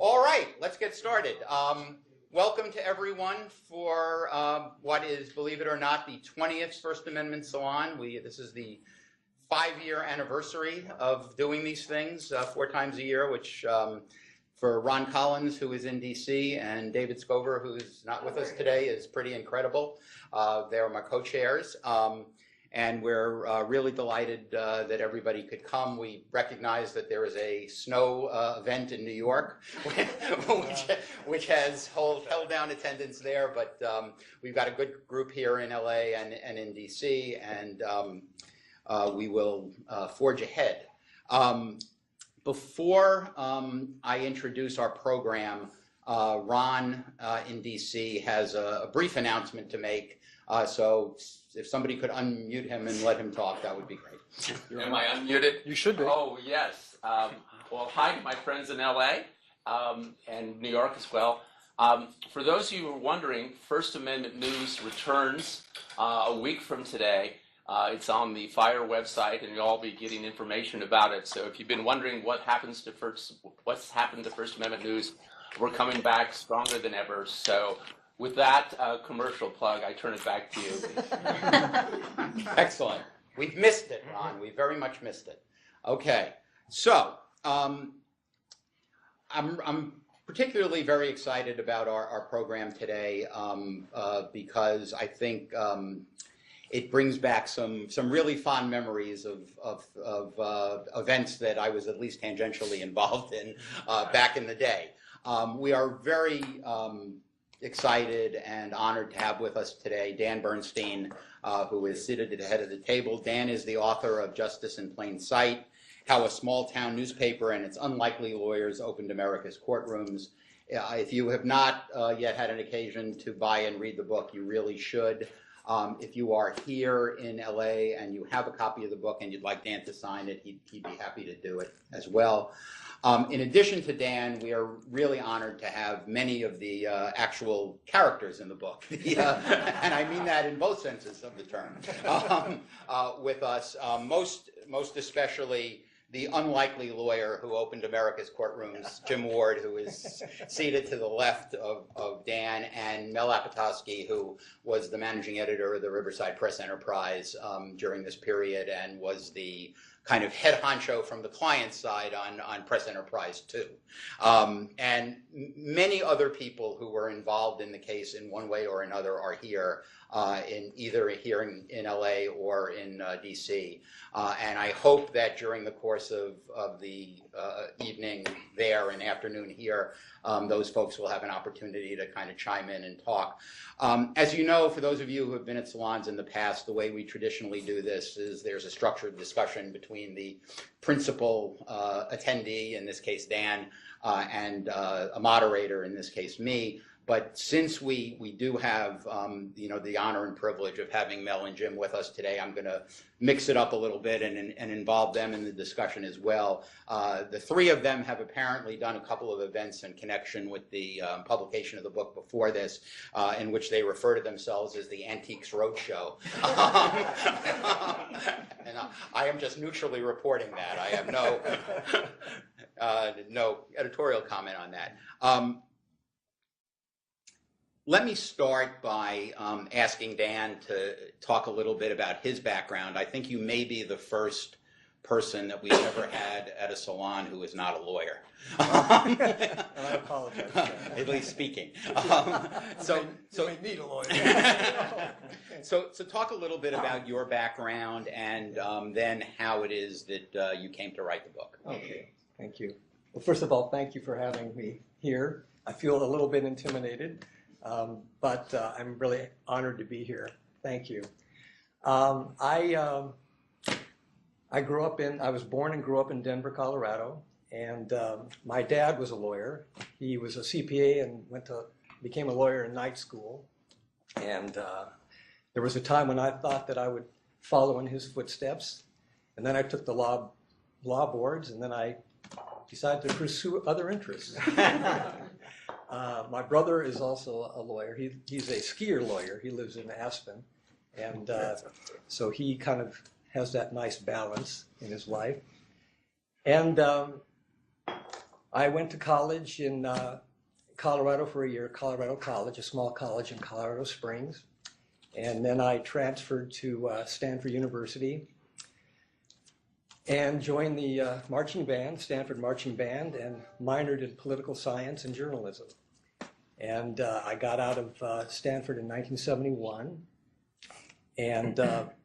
All right, let's get started. Welcome to everyone for what is, believe it or not, the 20th First Amendment Salon. This is the 5-year anniversary of doing these things 4 times a year, which for Ron Collins, who is in DC, and David Scover, who is not with us today, is pretty incredible. They're my co-chairs. And we're really delighted that everybody could come. We recognize that there is a snow event in New York, which has held down attendance there, but we've got a good group here in LA and in DC, and we will forge ahead. Before I introduce our program, Ron in DC has a brief announcement to make. So if somebody could unmute him and let him talk, that would be great. Am I unmuted? You should be. Oh, yes. Well, hi, my friends in LA and New York as well. For those of you who are wondering, First Amendment News returns a week from today. It's on the FIRE website, and you'll all be getting information about it. So if you've been wondering what's happened to First Amendment News, we're coming back stronger than ever. So with that commercial plug, I turn it back to you. Excellent. We've missed it, Ron. We very much missed it. Okay. So I'm particularly very excited about our program today because I think it brings back some really fond memories of events that I was at least tangentially involved in back in the day. We are very excited and honored to have with us today Dan Bernstein, who is seated at the head of the table. Dan is the author of Justice in Plain Sight, How a Small Town Newspaper and Its Unlikely Lawyers Opened America's Courtrooms. If you have not yet had an occasion to buy and read the book, you really should. If you are here in LA and you have a copy of the book and you'd like Dan to sign it, he'd be happy to do it as well. In addition to Dan, we are really honored to have many of the actual characters in the book, and I mean that in both senses of the term, with us, most especially the unlikely lawyer who opened America's courtrooms, Jim Ward, who is seated to the left of Dan, and Mel Opotowski, who was the managing editor of the Riverside Press enterprise during this period and was the kind of head honcho from the client side on Press Enterprise too. And many other people who were involved in the case in one way or another are here, either here in LA or in DC. And I hope that during the course of the evening there and afternoon here, those folks will have an opportunity to kind of chime in and talk. As you know, for those of you who have been at salons in the past, the way we traditionally do this is there's a structured discussion between the principal attendee, in this case Dan, and a moderator, in this case me. But since we do have the honor and privilege of having Mel and Jim with us today, I'm going to mix it up a little bit and involve them in the discussion as well. The three of them have apparently done a couple of events in connection with the publication of the book before this, in which they refer to themselves as the Antiques Roadshow. And I am just neutrally reporting that. I have no editorial comment on that. Let me start by asking Dan to talk a little bit about his background. I think you may be the first person that we've ever had at a salon who is not a lawyer. And I apologize. At least speaking. You may need a lawyer. So talk a little bit about your background and then how it is that you came to write the book. Okay, thank you. Well, first of all, thank you for having me here. I feel a little bit intimidated. But I'm really honored to be here. Thank you. I was born and grew up in Denver, Colorado, and my dad was a lawyer. He was a CPA and became a lawyer in night school. And there was a time when I thought that I would follow in his footsteps, and then I took the law boards, and then I decided to pursue other interests. My brother is also a lawyer. He's a skier lawyer. He lives in Aspen. And so he kind of has that nice balance in his life. And I went to college in Colorado for a year, Colorado College, a small college in Colorado Springs. And then I transferred to Stanford University and joined the marching band, Stanford Marching Band, and minored in political science and journalism. And I got out of Stanford in 1971 and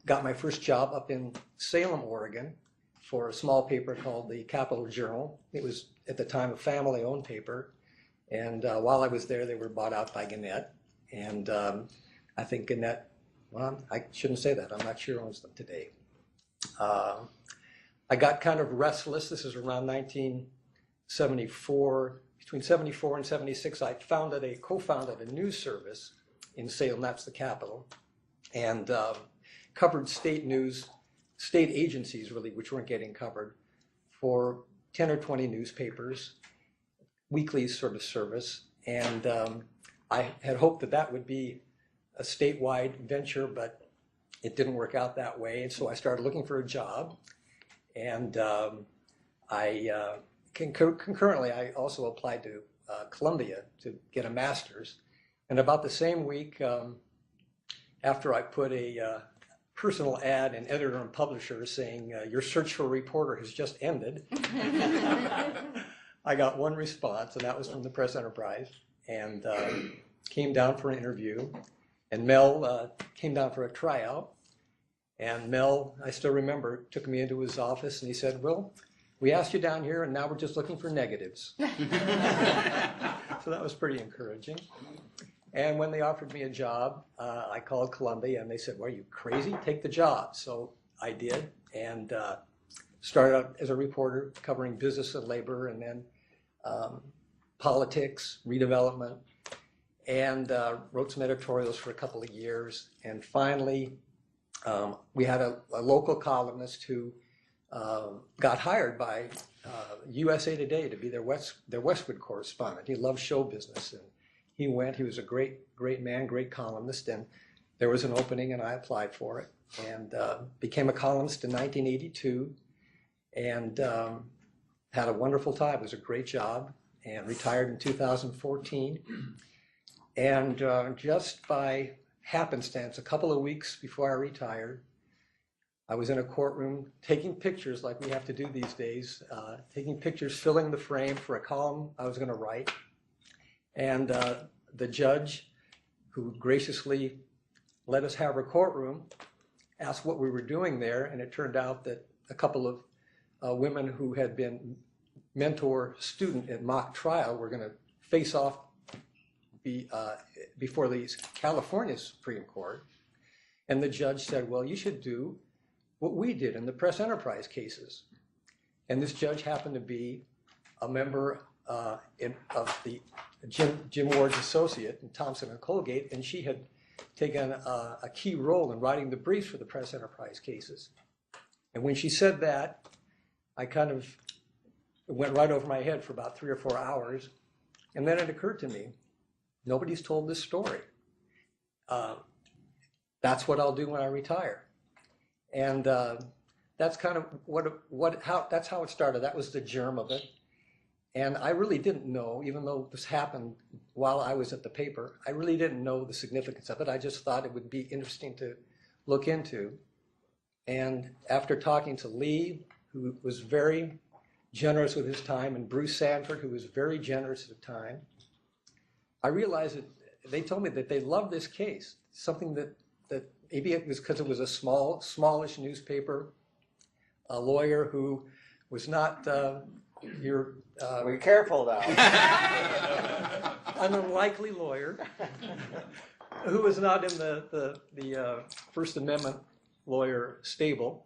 got my first job up in Salem, Oregon, for a small paper called the Capital Journal. It was, at the time, a family-owned paper. And while I was there, they were bought out by Gannett. And I think Gannett, well, I shouldn't say that. I'm not sure owns them today. I got kind of restless. This is around 1974. Between 74 and 76, I co-founded a news service in Salem, that's the capital, and covered state news, state agencies really, which weren't getting covered, for 10 or 20 newspapers, weekly sort of service. And I had hoped that that would be a statewide venture, but it didn't work out that way. And so I started looking for a job. And concurrently, I also applied to Columbia to get a master's. And about the same week, after I put a personal ad in Editor and Publisher saying, your search for a reporter has just ended, I got one response, and that was from the Press Enterprise, and came down for an interview. And Mel came down for a tryout. And Mel, I still remember, took me into his office and he said, well, we asked you down here and now we're just looking for negatives. So that was pretty encouraging. And when they offered me a job, I called Columbia and they said, well, are you crazy? Take the job. So I did, and started out as a reporter covering business and labor, and then politics, redevelopment, and wrote some editorials for a couple of years. And finally, we had a local columnist who got hired by USA Today to be their Westwood correspondent. He loved show business, and he went. He was a great man, great columnist, and there was an opening, and I applied for it, and became a columnist in 1982, and had a wonderful time. It was a great job, and retired in 2014. And just by happenstance, a couple of weeks before I retired, I was in a courtroom taking pictures like we have to do these days, taking pictures, filling the frame for a column I was going to write. And the judge, who graciously let us have her courtroom, asked what we were doing there, and it turned out that a couple of women who had been mentor-student at mock trial were going to face off before the California Supreme Court. And the judge said, well, you should do what we did in the Press Enterprise cases. And this judge happened to be a member of the Jim Ward's associate in Thompson and Colgate, and she had taken a key role in writing the briefs for the Press Enterprise cases. And when she said that, I kind of went right over my head for about 3 or 4 hours. And then it occurred to me, nobody's told this story. That's what I'll do when I retire. And that's kind of that's how it started. That was the germ of it. And I really didn't know, even though this happened while I was at the paper, I really didn't know the significance of it. I just thought it would be interesting to look into. And after talking to Lee, who was very generous with his time, and Bruce Sanford, who was very generous with time, I realized that they told me that they loved this case, something that maybe it was because it was a smallish newspaper, a lawyer who was not your... Be careful now. an unlikely lawyer who was not in the First Amendment lawyer stable.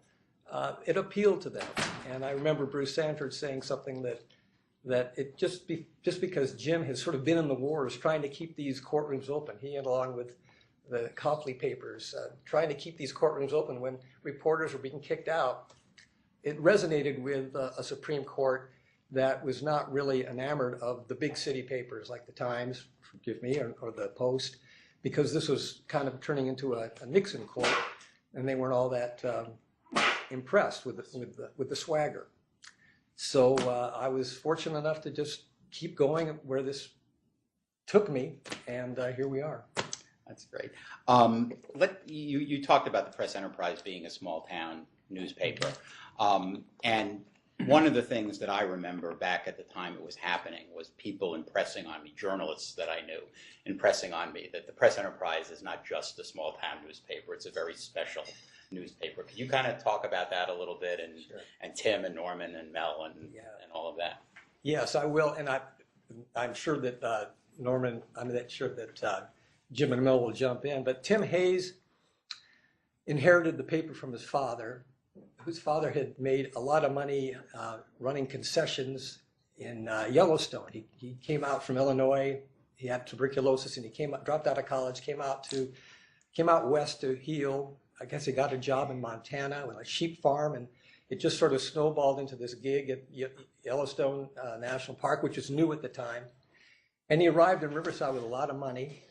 It appealed to them. And I remember Bruce Sanford saying something that it just because Jim has sort of been in the wars trying to keep these courtrooms open, he and along with the Copley papers, trying to keep these courtrooms open when reporters were being kicked out, it resonated with a Supreme Court that was not really enamored of the big city papers like the Times, forgive me, or the Post, because this was kind of turning into a Nixon court, and they weren't all that impressed with the swagger. So I was fortunate enough to just keep going where this took me, and here we are. That's great. You talked about the Press Enterprise being a small town newspaper, and one of the things that I remember back at the time it was happening was people impressing on me, journalists that I knew, impressing on me that the Press Enterprise is not just a small town newspaper, it's a very special newspaper. Could you kind of talk about that a little bit, and Sure. and Tim and Norman and Mel and all of that? Yes, I will, and I'm sure that Norman, sure that Jim and Mel will jump in, but Tim Hayes inherited the paper from his father, whose father had made a lot of money running concessions in Yellowstone. He came out from Illinois. He had tuberculosis, and he dropped out of college, came out west to heal. I guess he got a job in Montana with a sheep farm, and it just sort of snowballed into this gig at Yellowstone National Park, which was new at the time. And he arrived in Riverside with a lot of money,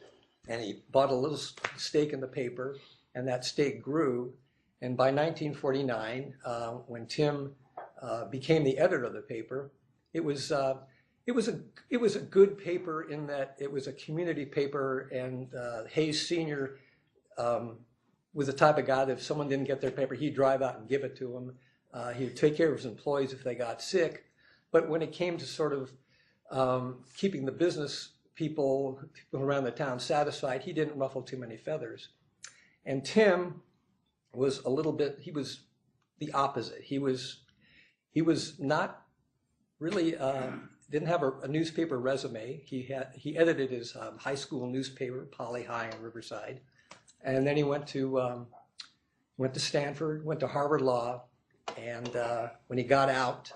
and he bought a little stake in the paper, and that stake grew. And by 1949, when Tim became the editor of the paper, it was a good paper in that it was a community paper, and Hayes Sr. Was the type of guy that if someone didn't get their paper, he'd drive out and give it to them. He would take care of his employees if they got sick. But when it came to sort of keeping the business people around the town satisfied, he didn't ruffle too many feathers. And Tim was he was the opposite. He was not really, didn't have a newspaper resume. He edited his high school newspaper, Poly High in Riverside. And then he went to Stanford, went to Harvard Law, and when he got out,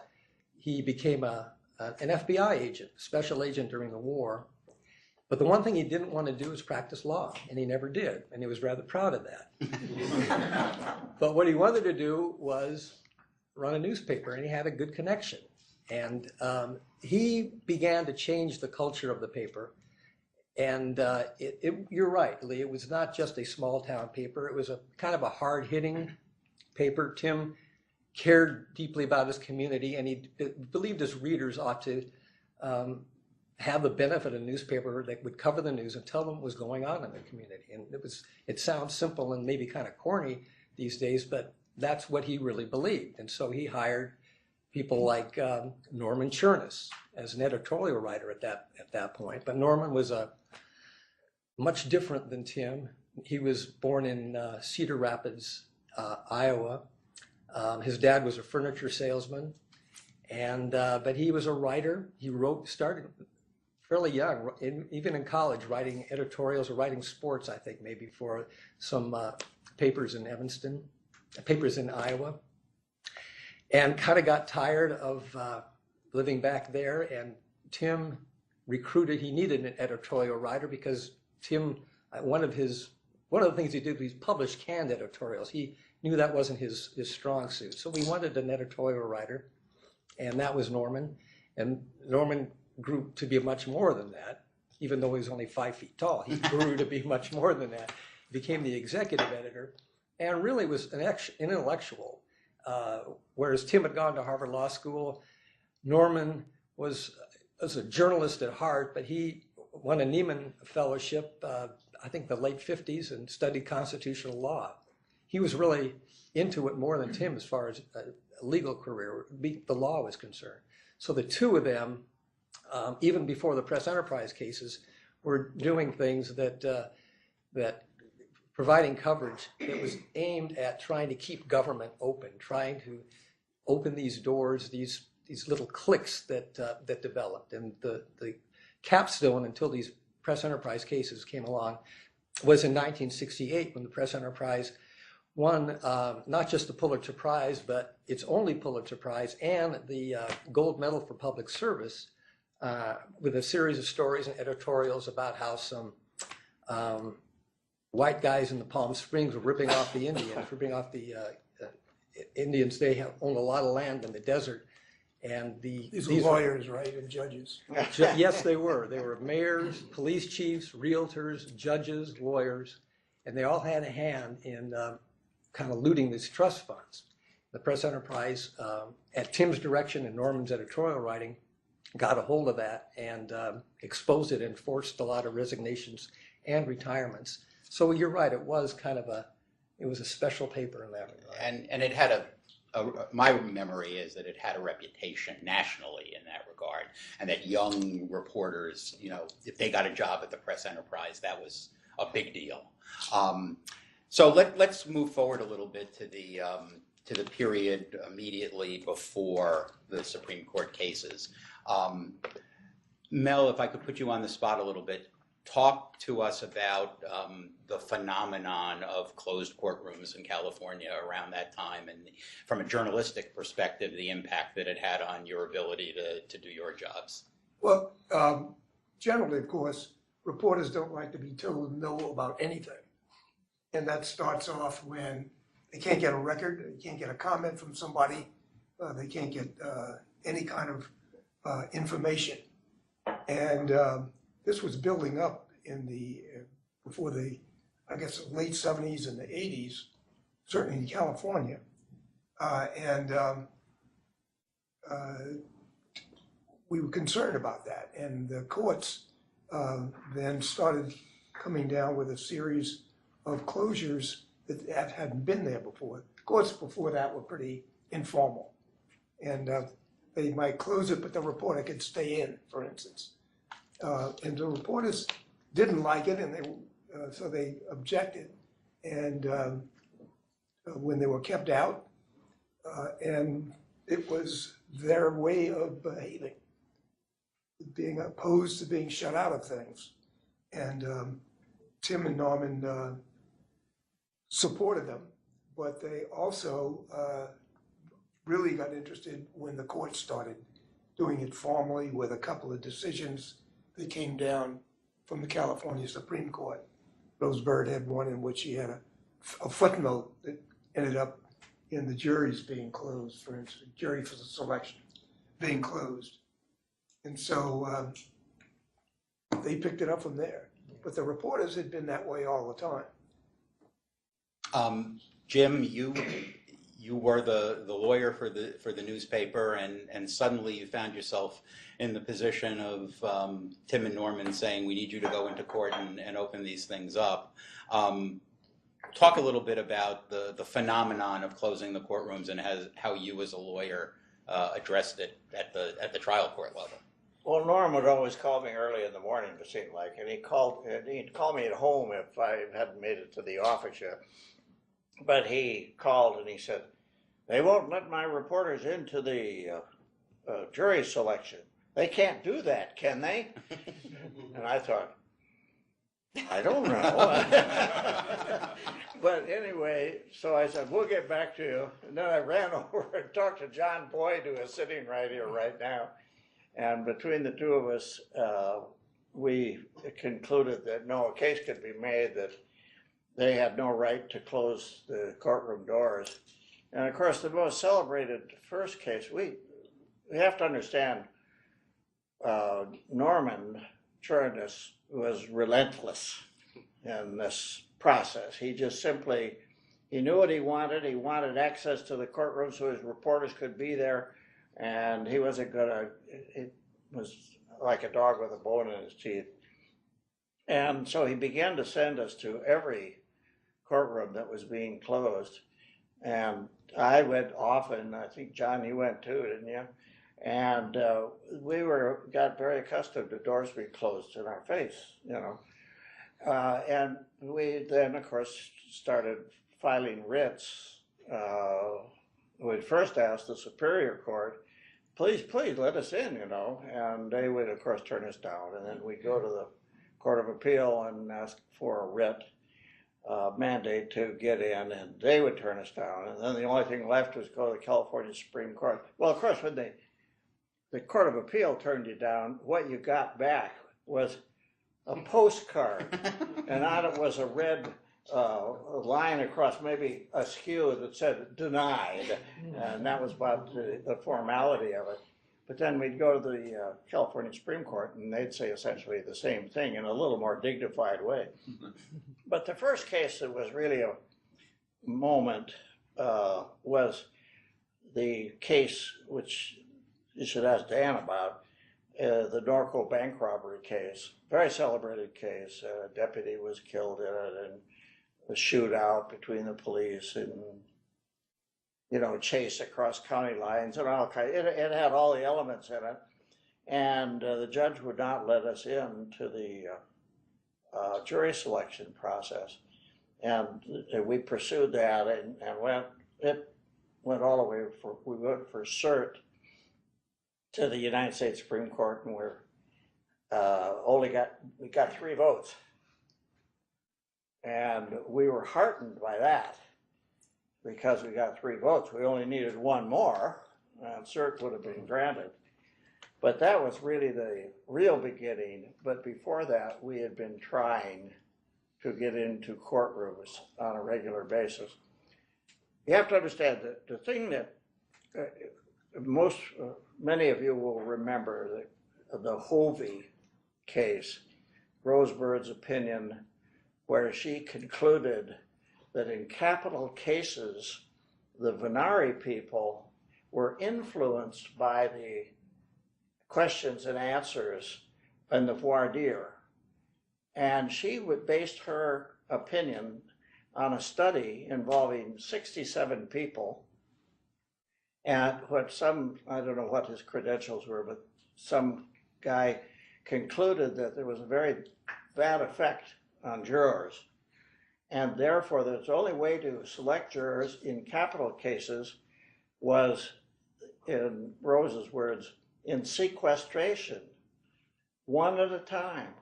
he became an FBI agent, special agent during the war. But the one thing he didn't want to do was practice law, and he never did, and he was rather proud of that. But what he wanted to do was run a newspaper, and he had a good connection. And he began to change the culture of the paper. And you're right, Lee, it was not just a small town paper. It was a kind of a hard-hitting paper. Tim cared deeply about his community, and he believed his readers ought to have the benefit of a newspaper that would cover the news and tell them what was going on in the community. And it sounds simple and maybe kind of corny these days, but that's what he really believed. And so he hired people like Norman Chernus as an editorial writer at that point. But Norman was much different than Tim. He was born in Cedar Rapids, Iowa. His dad was a furniture salesman, but he was a writer. He started fairly young, even in college, writing editorials or writing sports, I think, maybe for some papers in Evanston, papers in Iowa, and kind of got tired of living back there. And Tim recruited, he needed an editorial writer because Tim, one of the things he did was publish canned editorials. He knew that wasn't his strong suit. So we wanted an editorial writer, and that was Norman. And Norman grew to be much more than that, even though he was only 5 feet tall. He grew to be much more than that. He became the executive editor and really was an intellectual. Whereas Tim had gone to Harvard Law School, Norman was a journalist at heart, but he won a Nieman Fellowship, I think the late 50s, and studied constitutional law. He was really into it more than Tim as far as a legal career, the law was concerned. So the two of them, even before the Press Enterprise cases, were doing things that providing coverage that was aimed at trying to keep government open, trying to open these doors, these little cliques that developed. And the capstone until these Press Enterprise cases came along was in 1968 when the Press Enterprise won not just the Pulitzer Prize, but its only Pulitzer Prize and the gold medal for public service with a series of stories and editorials about how some white guys in the Palm Springs were ripping off the Indians. They own a lot of land in the desert. And these were lawyers, right, and judges. Yes, they were. They were mayors, police chiefs, realtors, judges, lawyers, and they all had a hand in kind of looting these trust funds. the press enterprise, at Tim's direction and Norman's editorial writing, got a hold of that and exposed it and forced a lot of resignations and retirements. So you're right, it was kind of it was a special paper in that regard. And it had my memory is that it had a reputation nationally in that regard, and that young reporters, if they got a job at the press enterprise, that was a big deal. So let's move forward a little bit to the period immediately before the Supreme Court cases. Mel, if I could put you on the spot a little bit, talk to us about the phenomenon of closed courtrooms in California around that time, and from a journalistic perspective, the impact that it had on your ability to do your jobs. Well, generally, of course, reporters don't like to be told no about anything. And that starts off when they can't get a record, they can't get a comment from somebody, they can't get any kind of information. And this was building up before the, I guess, late 70s and the 80s, certainly in California. We were concerned about that. And the courts then started coming down with a series of closures that hadn't been there before. Courts before that were pretty informal. And they might close it, but the reporter could stay in, for instance. And the reporters didn't like it, and so they objected. And when they were kept out, and it was their way of behaving, being opposed to being shut out of things. And Tim and Norman supported them, but they also really got interested when the court started doing it formally with a couple of decisions that came down from the California Supreme Court. Rose Bird had one in which he had a footnote that ended up in the juries being closed, for instance, jury for the selection being closed. And so they picked it up from there. But the reporters had been that way all the time. Jim, you were the lawyer for the newspaper, and suddenly you found yourself in the position of Tim and Norman saying, we need you to go into court and open these things up. Talk a little bit about the phenomenon of closing the courtrooms and how you as a lawyer addressed it at the trial court level. Well, Norm would always call me early in the morning, it seemed like, and he'd call me at home if I hadn't made it to the office yet. But he called and he said, they won't let my reporters into the jury selection. They can't do that, can they? And I thought, I don't know. But anyway, so I said, we'll get back to you. And then I ran over and talked to John Boyd, who is sitting right here right now. And between the two of us, we concluded that no, a case could be made that they had no right to close the courtroom doors. And of course, the most celebrated first case, we have to understand, Norman Chernus was relentless in this process. He just simply, he knew what he wanted. He wanted access to the courtroom so his reporters could be there. And he wasn't gonna, it was like a dog with a bone in his teeth. And so he began to send us to every courtroom that was being closed. And I went often, I think John, you went too, didn't you? And we got very accustomed to doors being closed in our face, you know. And we then, of course, started filing writs. We first asked the Superior Court, please let us in, you know, and they would, of course, turn us down. And then we'd go to the Court of Appeal and ask for a writ mandate to get in, and they would turn us down. And then the only thing left was go to the California Supreme Court. Well, of course, when the Court of Appeal turned you down, what you got back was a postcard, and on it was a red line across, maybe askew, that said denied, and that was about the formality of it. But then we'd go to the California Supreme Court, and they'd say essentially the same thing in a little more dignified way. But the first case that was really a moment was the case, which you should ask Dan about, the Norco bank robbery case, very celebrated case. A deputy was killed in it, and a shootout between the police and, you know, chase across county lines and all kinds. It had all the elements in it, and the judge would not let us into the jury selection process, and we pursued that and went all the way we went for cert to the United States Supreme Court, and we got 3 votes. And we were heartened by that because we got 3 votes. We only needed 1 more, and cert would have been granted. But that was really the real beginning. But before that, we had been trying to get into courtrooms on a regular basis. You have to understand that the thing that many of you will remember, the Hovey case, Rose Bird's opinion, where she concluded that in capital cases, the Venari people were influenced by the questions and answers in the voir dire. And she based her opinion on a study involving 67 people, and I don't know what his credentials were, but some guy concluded that there was a very bad effect on jurors, and therefore the only way to select jurors in capital cases was, in Rose's words, in sequestration, 1 at a time,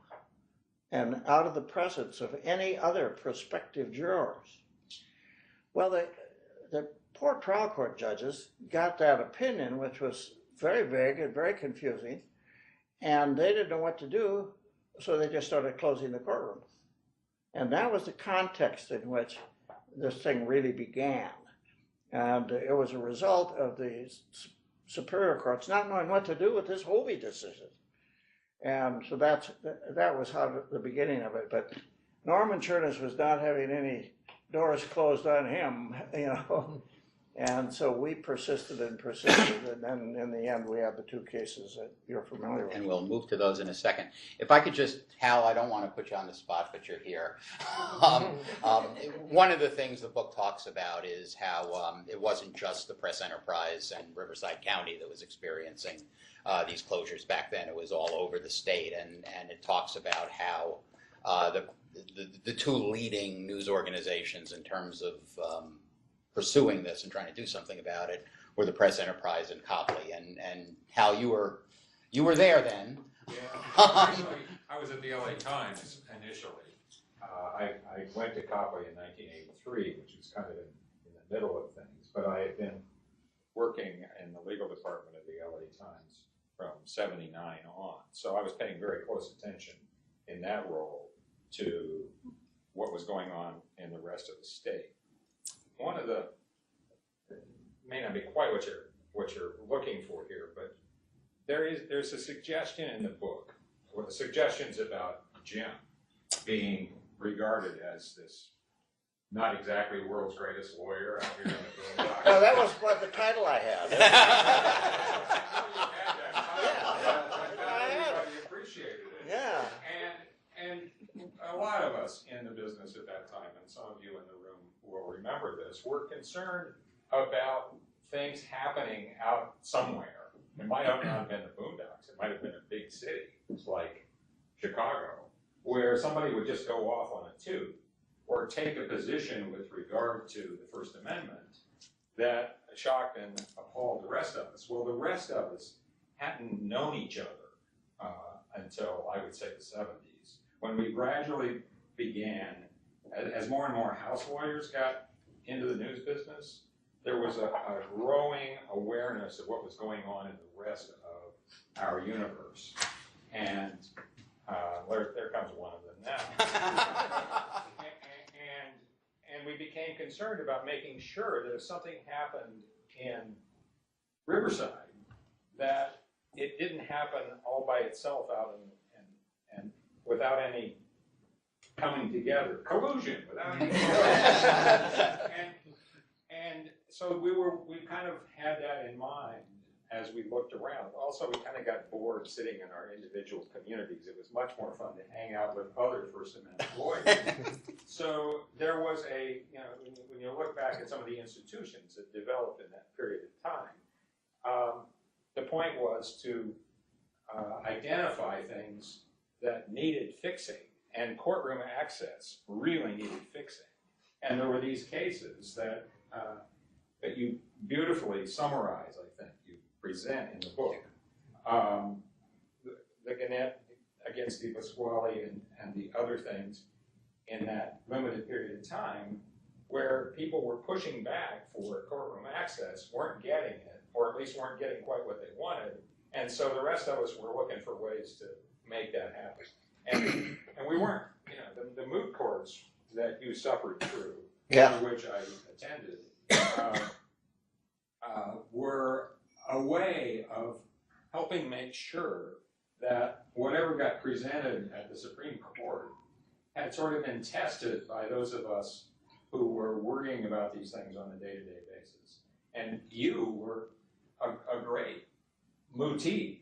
and out of the presence of any other prospective jurors. Well, the poor trial court judges got that opinion, which was very vague and very confusing, and they didn't know what to do, so they just started closing the courtroom. And that was the context in which this thing really began. And it was a result of the superior courts not knowing what to do with this Hovey decision. And so that was the beginning of it. But Norman Chernus was not having any doors closed on him, you know. And so we persisted, and then in the end we had the 2 cases that you're familiar with. And we'll move to those in a second. If I could just, Hal, I don't want to put you on the spot, but you're here. One of the things the book talks about is how it wasn't just the press enterprise and Riverside County that was experiencing these closures back then. It was all over the state, and it talks about how the 2 leading news organizations in terms of pursuing this and trying to do something about it were the Press Enterprise and Copley, and Hal, you were there then. Yeah, actually, I was at the LA Times initially. I went to Copley in 1983, which was kind of in the middle of things, but I had been working in the legal department of the LA Times from '79 on, so I was paying very close attention in that role to what was going on in the rest of the state. One of the, may not be quite what you're looking for here, but there's a suggestion in the book, or the suggestions about Jim being regarded as this not exactly world's greatest lawyer out here in the boondocks. No, that was what the title I had. Everybody appreciated it. Yeah. And a lot of us in the business at that time, and some of you in the room will remember this, were concerned about things happening out somewhere. It might have not been the boondocks. It might have been a big city like Chicago, where somebody would just go off on a tube or take a position with regard to the First Amendment that shocked and appalled the rest of us. Well, the rest of us hadn't known each other until, I would say, the 70s, when we gradually began, as more and more house lawyers got into the news business, there was a growing awareness of what was going on in the rest of our universe. And there comes one of them now. And we became concerned about making sure that if something happened in Riverside, that it didn't happen all by itself out and without any coming together, collusion, without any and so we kind of had that in mind as we looked around. Also, we kind of got bored sitting in our individual communities. It was much more fun to hang out with other First Amendment lawyers. So there was when you look back at some of the institutions that developed in that period of time, the point was to identify things that needed fixing, and courtroom access really needed fixing. And there were these cases that you beautifully summarize, I think, you present in the book. The Gannett against Di Pasquale and the other things in that limited period of time where people were pushing back for courtroom access, weren't getting it, or at least weren't getting quite what they wanted. And so the rest of us were looking for ways to make that happen. And we weren't, the moot courts that you suffered through, which I attended, were a way of helping make sure that whatever got presented at the Supreme Court had sort of been tested by those of us who were worrying about these things on a day-to-day basis. And you were a great mootee.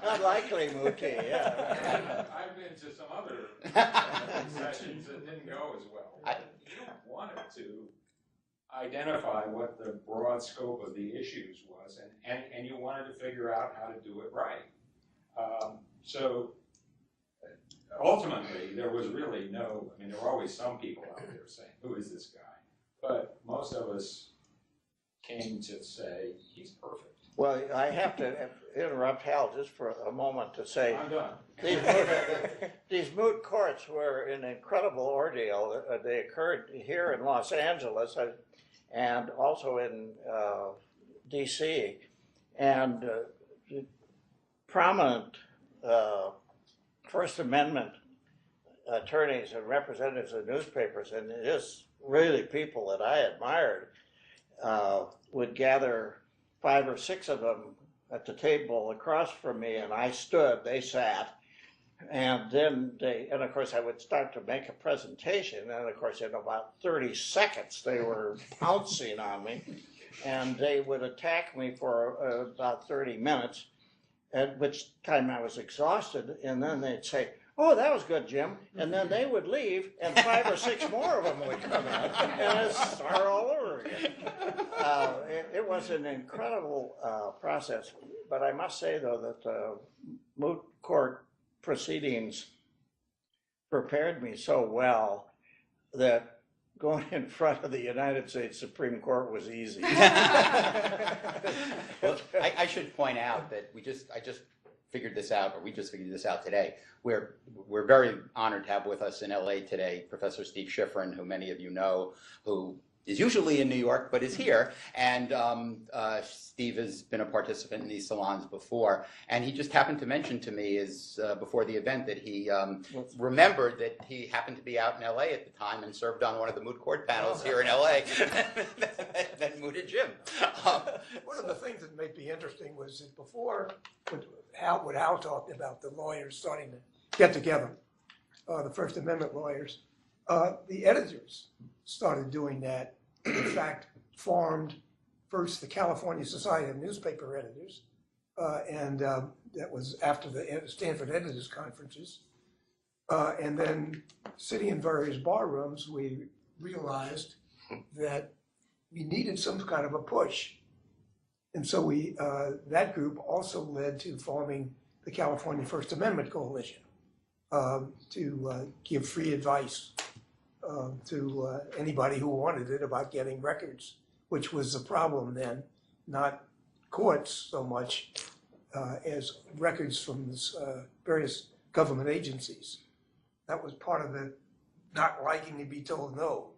Unlikely mootee, yeah. I've been to some other sessions that didn't go as well. You wanted to identify what the broad scope of the issues was, and you wanted to figure out how to do it right. So ultimately, there was really there were always some people out there saying, who is this guy? But most of us came to say, he's perfect. Well, I have to interrupt Hal just for a moment to say, I'm done. These moot courts were an incredible ordeal. They occurred here in Los Angeles and also in D.C. And prominent First Amendment attorneys and representatives of newspapers, and just really people that I admired, would gather 5 or 6 of them at the table across from me, and I stood, they sat, and then and of course I would start to make a presentation, and of course in about 30 seconds they were pouncing on me, and they would attack me for about 30 minutes, at which time I was exhausted, and then they'd say, oh, that was good, Jim. And then they would leave, and 5 or 6 more of them would come in, and it'd start all over again. It was an incredible process. But I must say, though, that moot court proceedings prepared me so well that going in front of the United States Supreme Court was easy. Well, I should point out that I just figured this out, or we just figured this out today. We're very honored to have with us in LA today Professor Steve Schifrin, who many of you know, who is usually in New York but is here. And Steve has been a participant in these salons before, and he just happened to mention to me before the event that he remembered that he happened to be out in LA at the time and served on one of the moot court panels here in LA that mooted Jim. One of the things that made me interesting was that before, what Hal talked about, the lawyers starting to get together, the First Amendment lawyers, the editors started doing that. In fact, formed first the California Society of Newspaper Editors, and that was after the Stanford Editors Conferences. And then sitting in various bar rooms, we realized that we needed some kind of a push. And so that group also led to forming the California First Amendment Coalition to give free advice to anybody who wanted it about getting records, which was the problem then, not courts so much as records from various government agencies. That was part of the not liking to be told no,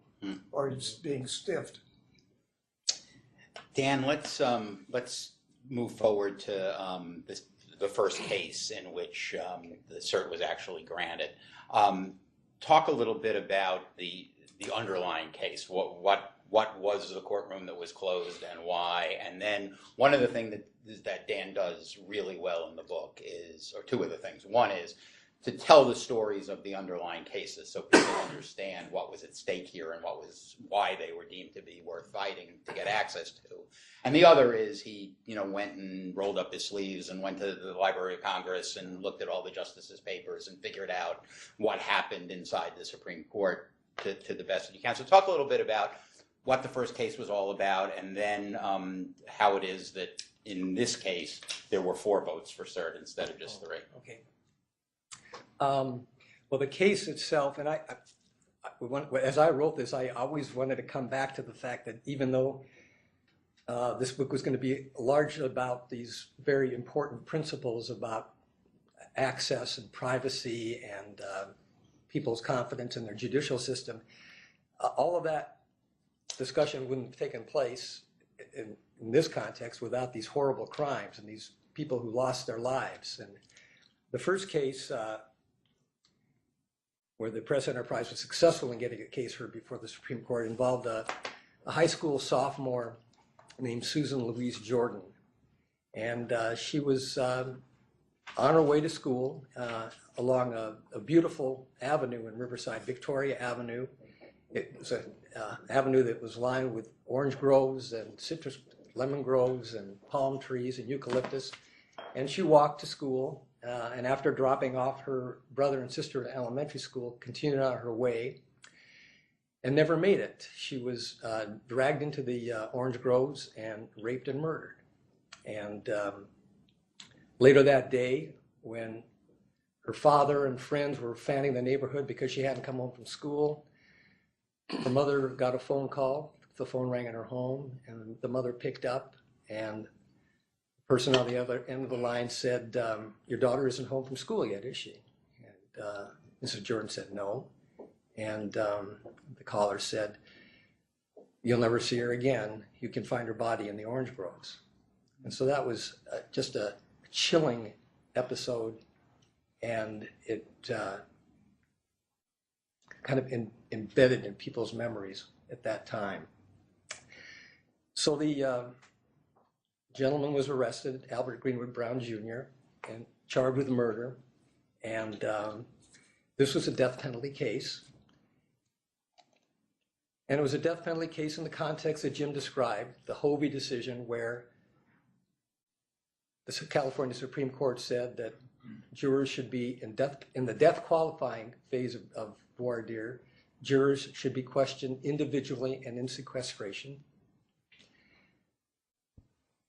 or just being stiffed. Dan, let's move forward to the first case in which the cert was actually granted. Talk a little bit about the underlying case. What was the courtroom that was closed and why? And then one of the things that Dan does really well in the book is, or two of the things. One is tell the stories of the underlying cases so people understand what was at stake here and why they were deemed to be worth fighting to get access to. And the other is he, went and rolled up his sleeves and went to the Library of Congress and looked at all the justices' papers and figured out what happened inside the Supreme Court to the best that you can. So talk a little bit about what the first case was all about, and then how it is that in this case there were 4 votes for cert instead of just 3. Okay. Well, the case itself, and as I wrote this, I always wanted to come back to the fact that even though this book was going to be largely about these very important principles about access and privacy and people's confidence in their judicial system, all of that discussion wouldn't have taken place in this context without these horrible crimes and these people who lost their lives. And the first case where the press enterprise was successful in getting a case heard before the Supreme Court involved a high school sophomore named Susan Louise Jordan. And she was on her way to school along a beautiful avenue in Riverside, Victoria Avenue. It was an avenue that was lined with orange groves and lemon groves and palm trees and eucalyptus. And she walked to school, and after dropping off her brother and sister at elementary school, continued on her way and never made it. She was dragged into the orange groves and raped and murdered. And later that day, when her father and friends were fanning the neighborhood because she hadn't come home from school, her mother got a phone call. The phone rang in her home, and the mother picked up, and the person on the other end of the line said, your daughter isn't home from school yet, is she? And Mrs. Jordan said no. And the caller said, you'll never see her again. You can find her body in the orange groves. And so that was just a chilling episode, and it kind of embedded in people's memories at that time. So the gentleman was arrested, Albert Greenwood Brown Jr., and charged with murder. And this was a death penalty case. And it was a death penalty case in the context that Jim described, the Hovey decision, where the California Supreme Court said that jurors should be in the death qualifying phase of voir dire. Jurors should be questioned individually and in sequestration.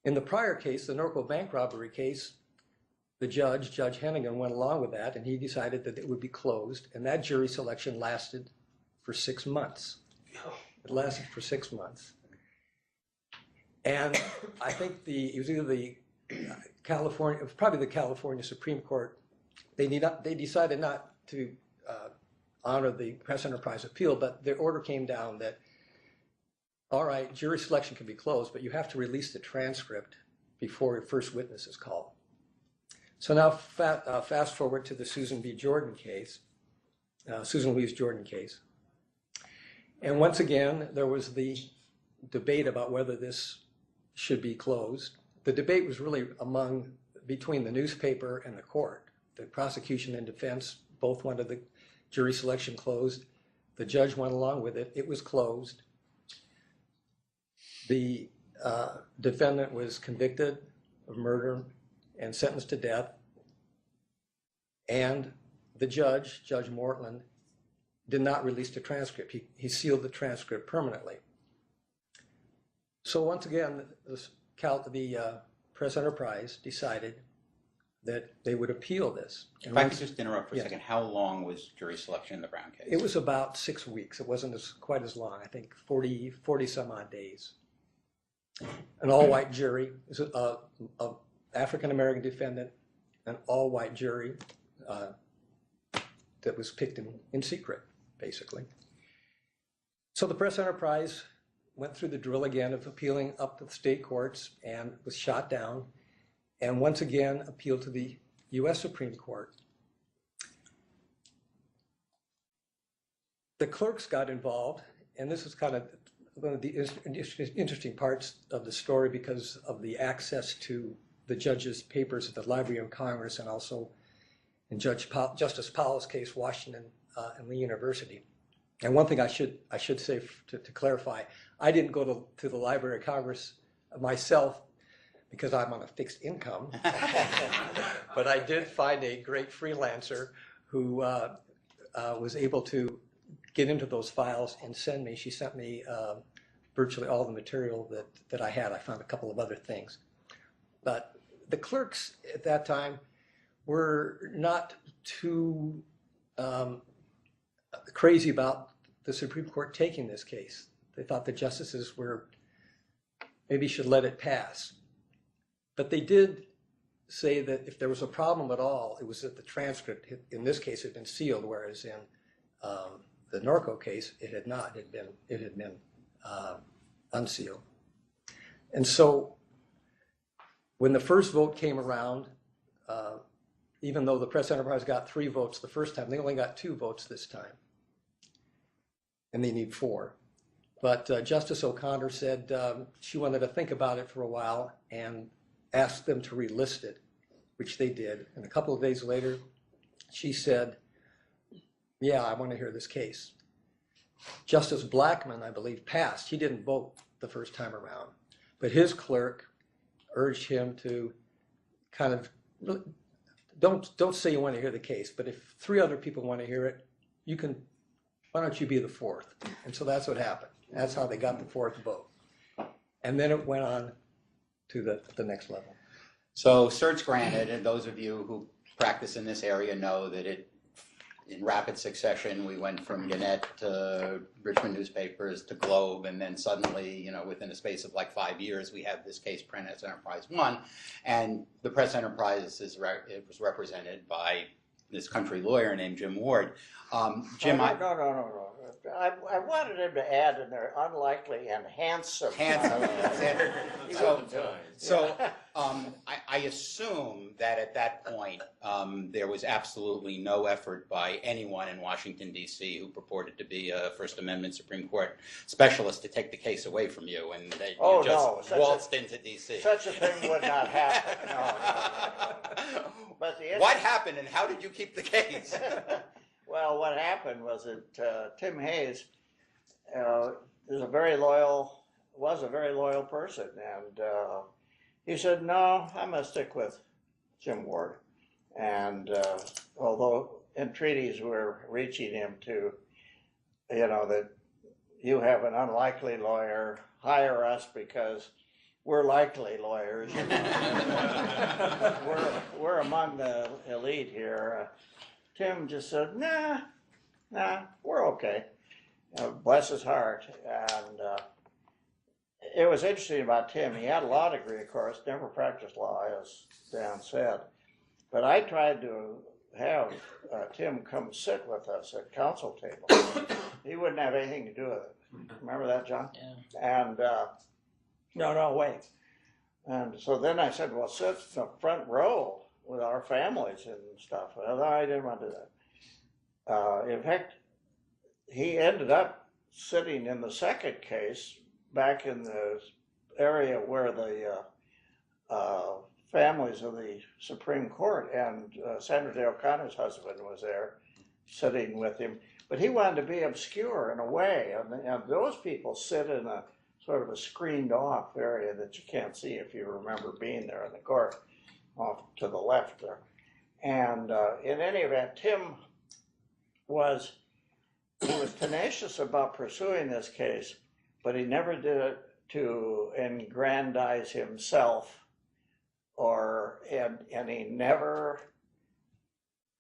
In the prior case, the Norco bank robbery case, the Judge Hennigan, went along with that, and he decided that it would be closed, and that jury selection lasted for 6 months. It lasted for 6 months. And I think it was either the California, it was probably the California Supreme Court, they decided not to honor the press enterprise appeal, but their order came down that, all right, jury selection can be closed, but you have to release the transcript before your first witness is called. So now fast forward to the Susan Louise Jordan case. And once again, there was the debate about whether this should be closed. The debate was really between the newspaper and the court. The prosecution and defense both wanted the jury selection closed. The judge went along with it. It was closed. The defendant was convicted of murder and sentenced to death. And the judge, Judge Mortland, did not release the transcript. He sealed the transcript permanently. So once again, the press enterprise decided that they would appeal this. If I could just interrupt for a second, how long was jury selection in the Brown case? It was about 6 weeks. It wasn't quite as long. I think 40 some odd days. An all-white jury, an African-American defendant, an all-white jury that was picked in secret, basically. So the press enterprise went through the drill again of appealing up to the state courts and was shot down, and once again appealed to the U.S. Supreme Court. The clerks got involved, and this is kind of one of the interesting parts of the story because of the access to the judge's papers at the Library of Congress and also in Justice Powell's case, Washington and Lee University. And one thing I should say to clarify, I didn't go to the Library of Congress myself because I'm on a fixed income, but I did find a great freelancer who was able to get into those files and she sent me virtually all the material that I had. I found a couple of other things. But the clerks at that time were not too crazy about the Supreme Court taking this case. They thought the justices maybe should let it pass. But they did say that if there was a problem at all, it was that the transcript, in this case, had been sealed, whereas in the Norco case, it had not. It had been unsealed. And so when the first vote came around, even though the Press Enterprise got 3 votes the first time, they only got 2 votes this time. And they need 4. But Justice O'Connor said she wanted to think about it for a while and asked them to relist it, which they did. And a couple of days later, she said, yeah, I want to hear this case. Justice Blackmun, I believe, passed. He didn't vote the first time around. But his clerk urged him to kind of, don't say you want to hear the case, but if 3 other people want to hear it, why don't you be the 4th? And so that's what happened. That's how they got the 4th vote. And then it went on to the next level. So cert's granted, and those of you who practice in this area know that in rapid succession, we went from Gannett to Richmond newspapers to Globe, and then suddenly, within a space of like 5 years, we have this case, Press Enterprise 1, and the Press Enterprise was represented by this country lawyer named Jim Ward. Jim, No. I wanted him to add in there unlikely and handsome. I assume that at that point there was absolutely no effort by anyone in Washington, D.C. who purported to be a First Amendment Supreme Court specialist to take the case away from you, and you just waltzed into D.C. Such a thing would not happen. No. But what happened, and how did you keep the case? Well, what happened was that Tim Hayes was a very loyal person, and he said, "No, I'm going to stick with Jim Ward." And although entreaties were reaching him to, that you have an unlikely lawyer, hire us because we're likely lawyers. We're among the elite here. Tim just said, nah, we're okay. Bless his heart. And it was interesting about Tim. He had a law degree, of course, never practiced law, as Dan said. But I tried to have Tim come sit with us at council table. He wouldn't have anything to do with it. Remember that, John? Yeah. And no, wait. And so then I said, well, sit in the front row with our families and stuff. Well, I didn't want to do that. In fact, he ended up sitting in the second case back in the area where the families of the Supreme Court and Sandra Day O'Connor's husband was there sitting with him. But he wanted to be obscure in a way, and those people sit in a sort of a screened off area that you can't see if you remember being there in the court, off to the left there. And in any event, Tim was tenacious about pursuing this case, but he never did it to aggrandize himself, and he never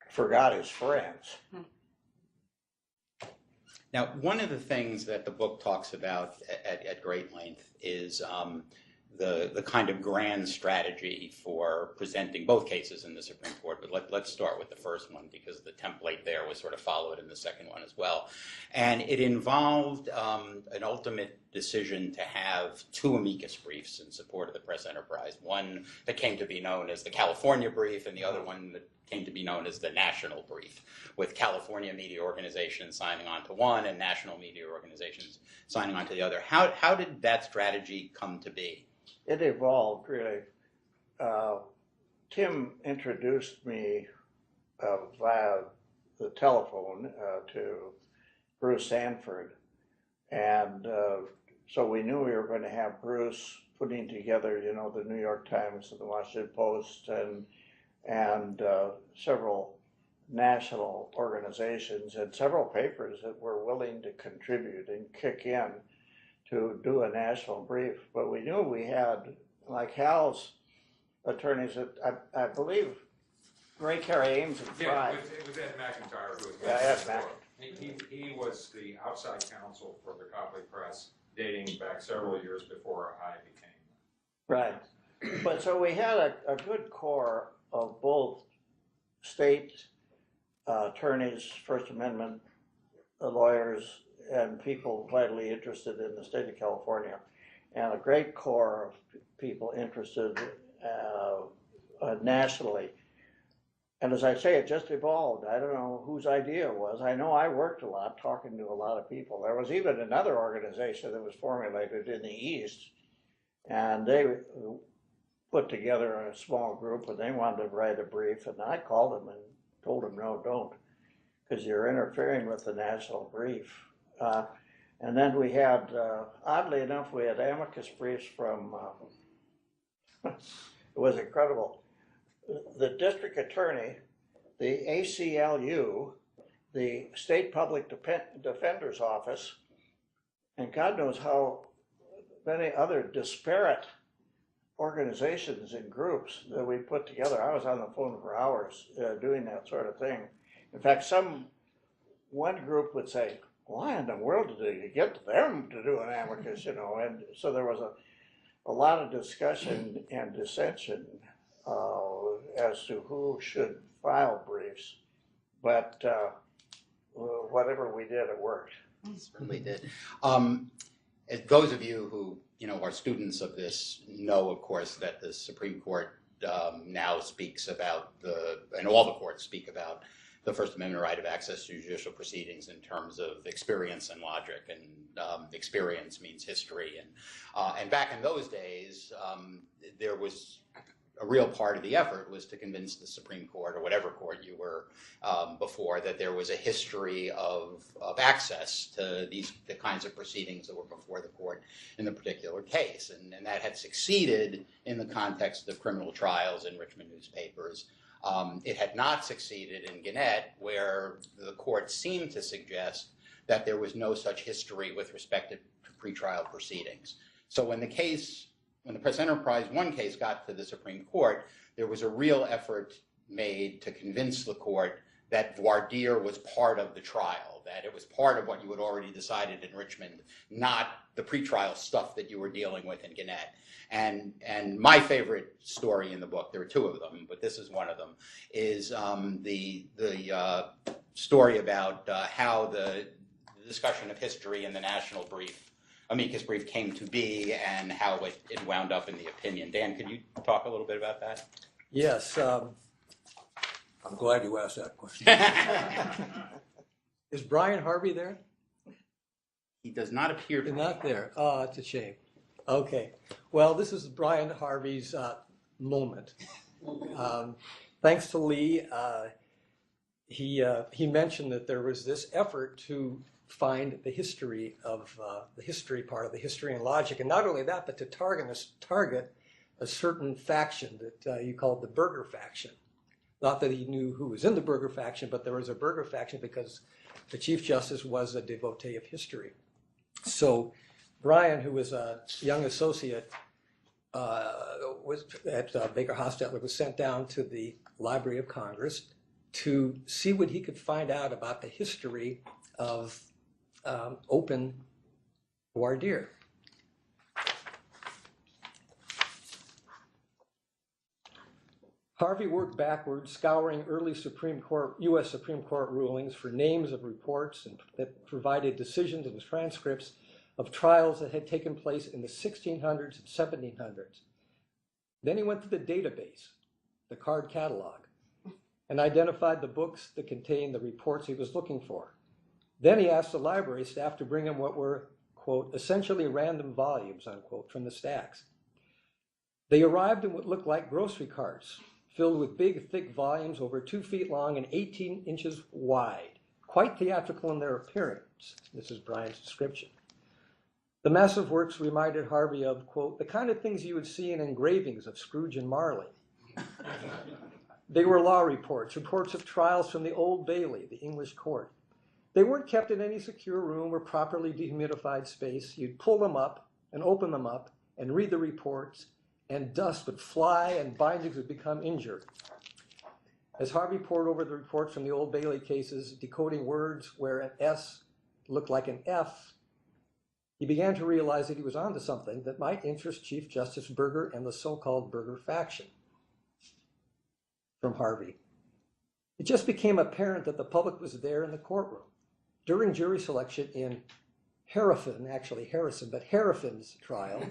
forgot his friends. Now, one of the things that the book talks about at great length is the kind of grand strategy for presenting both cases in the Supreme Court. But let's start with the first one, because the template there was sort of followed in the second one as well. And it involved an ultimate decision to have 2 amicus briefs in support of the Press Enterprise. One that came to be known as the California brief, and the other one that came to be known as the national brief, with California media organizations signing on to one and national media organizations signing on to the other. How did that strategy come to be? It evolved, really. Tim introduced me via the telephone to Bruce Sanford. And so we knew we were going to have Bruce putting together, you know, the New York Times and the Washington Post and several national organizations and several papers that were willing to contribute and kick in to do a national brief. But we knew we had, like Hal's attorneys, that I believe Ray Carey Ames and Fry. Yeah, it was Ed McIntyre who was Ed He was the outside counsel for the Copley Press dating back several years before I became. Right. But so we had a good core of both state attorneys, First Amendment lawyers, and people vitally interested in the state of California, and a great core of people interested nationally. And as I say, it just evolved. I don't know whose idea it was. I know I worked a lot talking to a lot of people. There was even another organization that was formulated in the East, and they put together a small group, and they wanted to write a brief, and I called them and told them, no, don't, because you're interfering with the national brief. And then we had, oddly enough, we had amicus briefs from, it was incredible, the district attorney, the ACLU, the State Public Defender's Office, and God knows how many other disparate organizations and groups that we put together. I was on the phone for hours doing that sort of thing. In fact, one group would say, why in the world did you get them to do an amicus, you know? And so there was a lot of discussion and dissension as to who should file briefs. But whatever we did, it worked. Certainly did. As those of you who are students of this know, of course, that the Supreme Court now speaks about and all the courts speak about the First Amendment right of access to judicial proceedings in terms of experience and logic, and experience means history. And back in those days, there was a real part of the effort was to convince the Supreme Court, or whatever court you were before, that there was a history of access to the kinds of proceedings that were before the court in the particular case. And that had succeeded in the context of criminal trials in Richmond newspapers. It had not succeeded in Gannett, where the court seemed to suggest that there was no such history with respect to pretrial proceedings. So when the Press Enterprise One case got to the Supreme Court, there was a real effort made to convince the court that voir dire was part of the trial, that it was part of what you had already decided in Richmond, not the pretrial stuff that you were dealing with in Gannett. And my favorite story in the book, there are two of them, but this is one of them, is the story about how the discussion of history in the national brief, amicus brief, came to be, and how it wound up in the opinion. Dan, could you talk a little bit about that? Yes. I'm glad you asked that question. Is Brian Harvey there? He does not appear to be. Not there. Oh, it's a shame. Okay. Well, this is Brian Harvey's moment. Thanks to Lee, he mentioned that there was this effort to find the history of the history part of the history and logic, and not only that, but to target a certain faction that you called the Burger faction. Not that he knew who was in the Burger faction, but there was a Burger faction because the Chief Justice was a devotee of history. So Brian, who was a young associate was at Baker Hostetler, was sent down to the Library of Congress to see what he could find out about the history of open voir dire. Harvey worked backwards, scouring early U.S. Supreme Court rulings for names of reports that provided decisions and transcripts of trials that had taken place in the 1600s and 1700s. Then he went to the database, the card catalog, and identified the books that contained the reports he was looking for. Then he asked the library staff to bring him what were, quote, essentially random volumes, unquote, from the stacks. They arrived in what looked like grocery carts, filled with big, thick volumes over 2 feet long and 18 inches wide, quite theatrical in their appearance. This is Brian's description. The massive works reminded Harvey of, quote, the kind of things you would see in engravings of Scrooge and Marley. They were law reports, reports of trials from the Old Bailey, the English court. They weren't kept in any secure room or properly dehumidified space. You'd pull them up and open them up and read the reports, and dust would fly and bindings would become injured. As Harvey pored over the reports from the Old Bailey cases, decoding words where an S looked like an F, he began to realize that he was onto something that might interest Chief Justice Burger and the so-called Burger faction. From Harvey. It just became apparent that the public was there in the courtroom. During jury selection in Harrison's trial,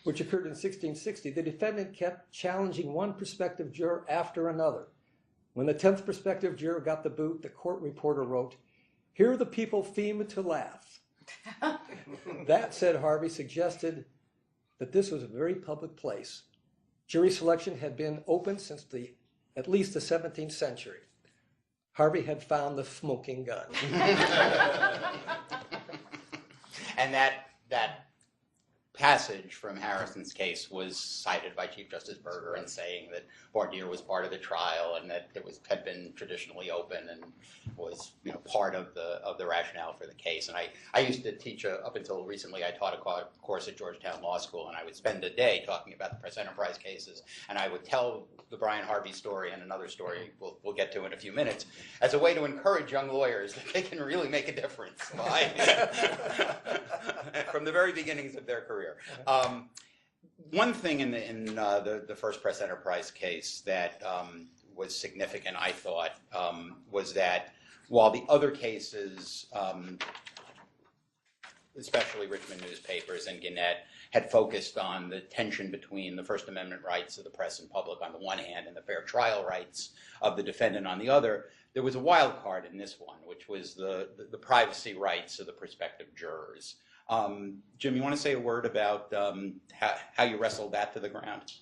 which occurred in 1660, the defendant kept challenging one prospective juror after another. When the 10th prospective juror got the boot, the court reporter wrote, "Here the people seem to laugh." That, said Harvey, suggested that this was a very public place. Jury selection had been open since at least the 17th century. Harvey had found the smoking gun. And that passage from Harrison's case was cited by Chief Justice Burger in saying that voir dire was part of the trial and that it had been traditionally open and was part of the rationale for the case. And I used to teach, up until recently, I taught a course at Georgetown Law School, and I would spend a day talking about the press enterprise cases, and I would tell the Brian Harvey story and another story we'll get to in a few minutes as a way to encourage young lawyers that they can really make a difference from the very beginnings of their career. One thing in the first press enterprise case that was significant, I thought, was that while the other cases, especially Richmond newspapers and Gannett, had focused on the tension between the First Amendment rights of the press and public on the one hand and the fair trial rights of the defendant on the other, there was a wild card in this one, which was the privacy rights of the prospective jurors. Jim, you want to say a word about how you wrestled that to the ground?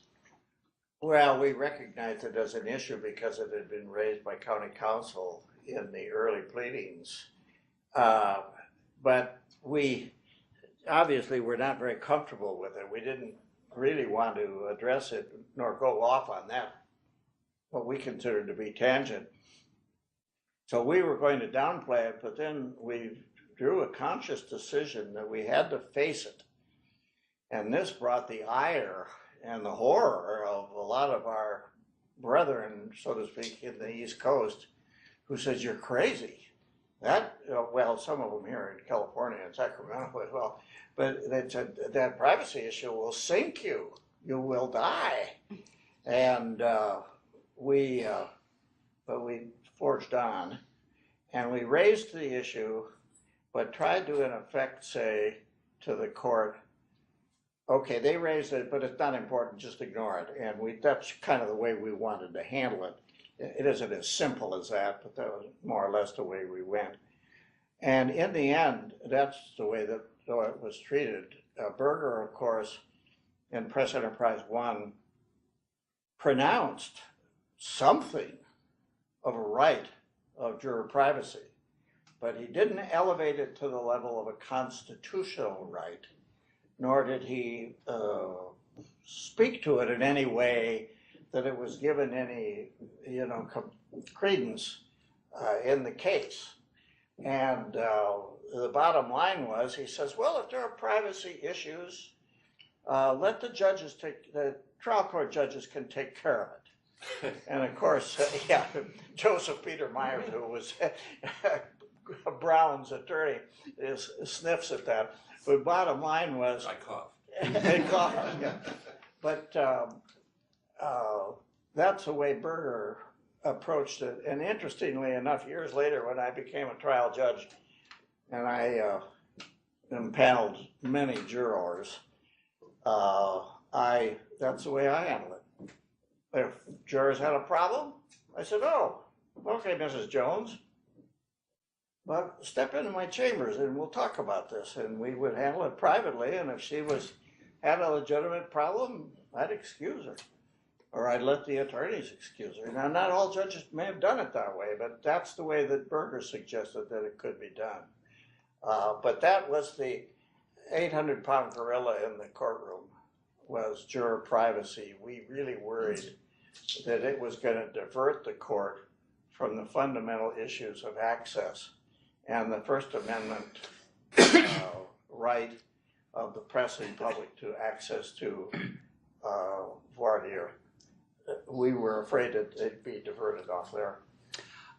Well, we recognized it as an issue because it had been raised by county council in the early pleadings. But we obviously were not very comfortable with it. We didn't really want to address it nor go off on that, what we considered to be tangent. So we were going to downplay it, but then we drew a conscious decision that we had to face it. And this brought the ire and the horror of a lot of our brethren, so to speak, in the East Coast, who says, "You're crazy." That, well, some of them here in California and Sacramento as well, but they said that privacy issue will sink you. You will die. And but we forged on, and we raised the issue, but tried to, in effect, say to the court, okay, they raised it, but it's not important, just ignore it. And that's kind of the way we wanted to handle it. It isn't as simple as that, but that was more or less the way we went. And in the end, that's the way that it was treated. Burger, of course, in Press Enterprise 1, pronounced something of a right of juror privacy, but he didn't elevate it to the level of a constitutional right, nor did he speak to it in any way that it was given any, credence in the case. And the bottom line was, he says, well, if there are privacy issues, let the trial court judges can take care of it. And of course, Joseph Peter Myers, who was Brown's attorney, sniffs at that. But bottom line was, I cough. I cough, yeah. But that's the way Burger approached it. And interestingly enough, years later, when I became a trial judge, and I impaneled many jurors, that's the way I handled it. If jurors had a problem, I said, "Oh, okay, Mrs. Jones, but step into my chambers and we'll talk about this." And we would handle it privately, and if she had a legitimate problem, I'd excuse her. or I'd let the attorneys excuse her. Now, not all judges may have done it that way, but that's the way that Burr suggested that it could be done. But that was the 800-pound gorilla in the courtroom, was juror privacy. We really worried that it was going to divert the court from the fundamental issues of access and the First Amendment right of the press and public to access to voir dire. We were afraid that it'd be diverted off there.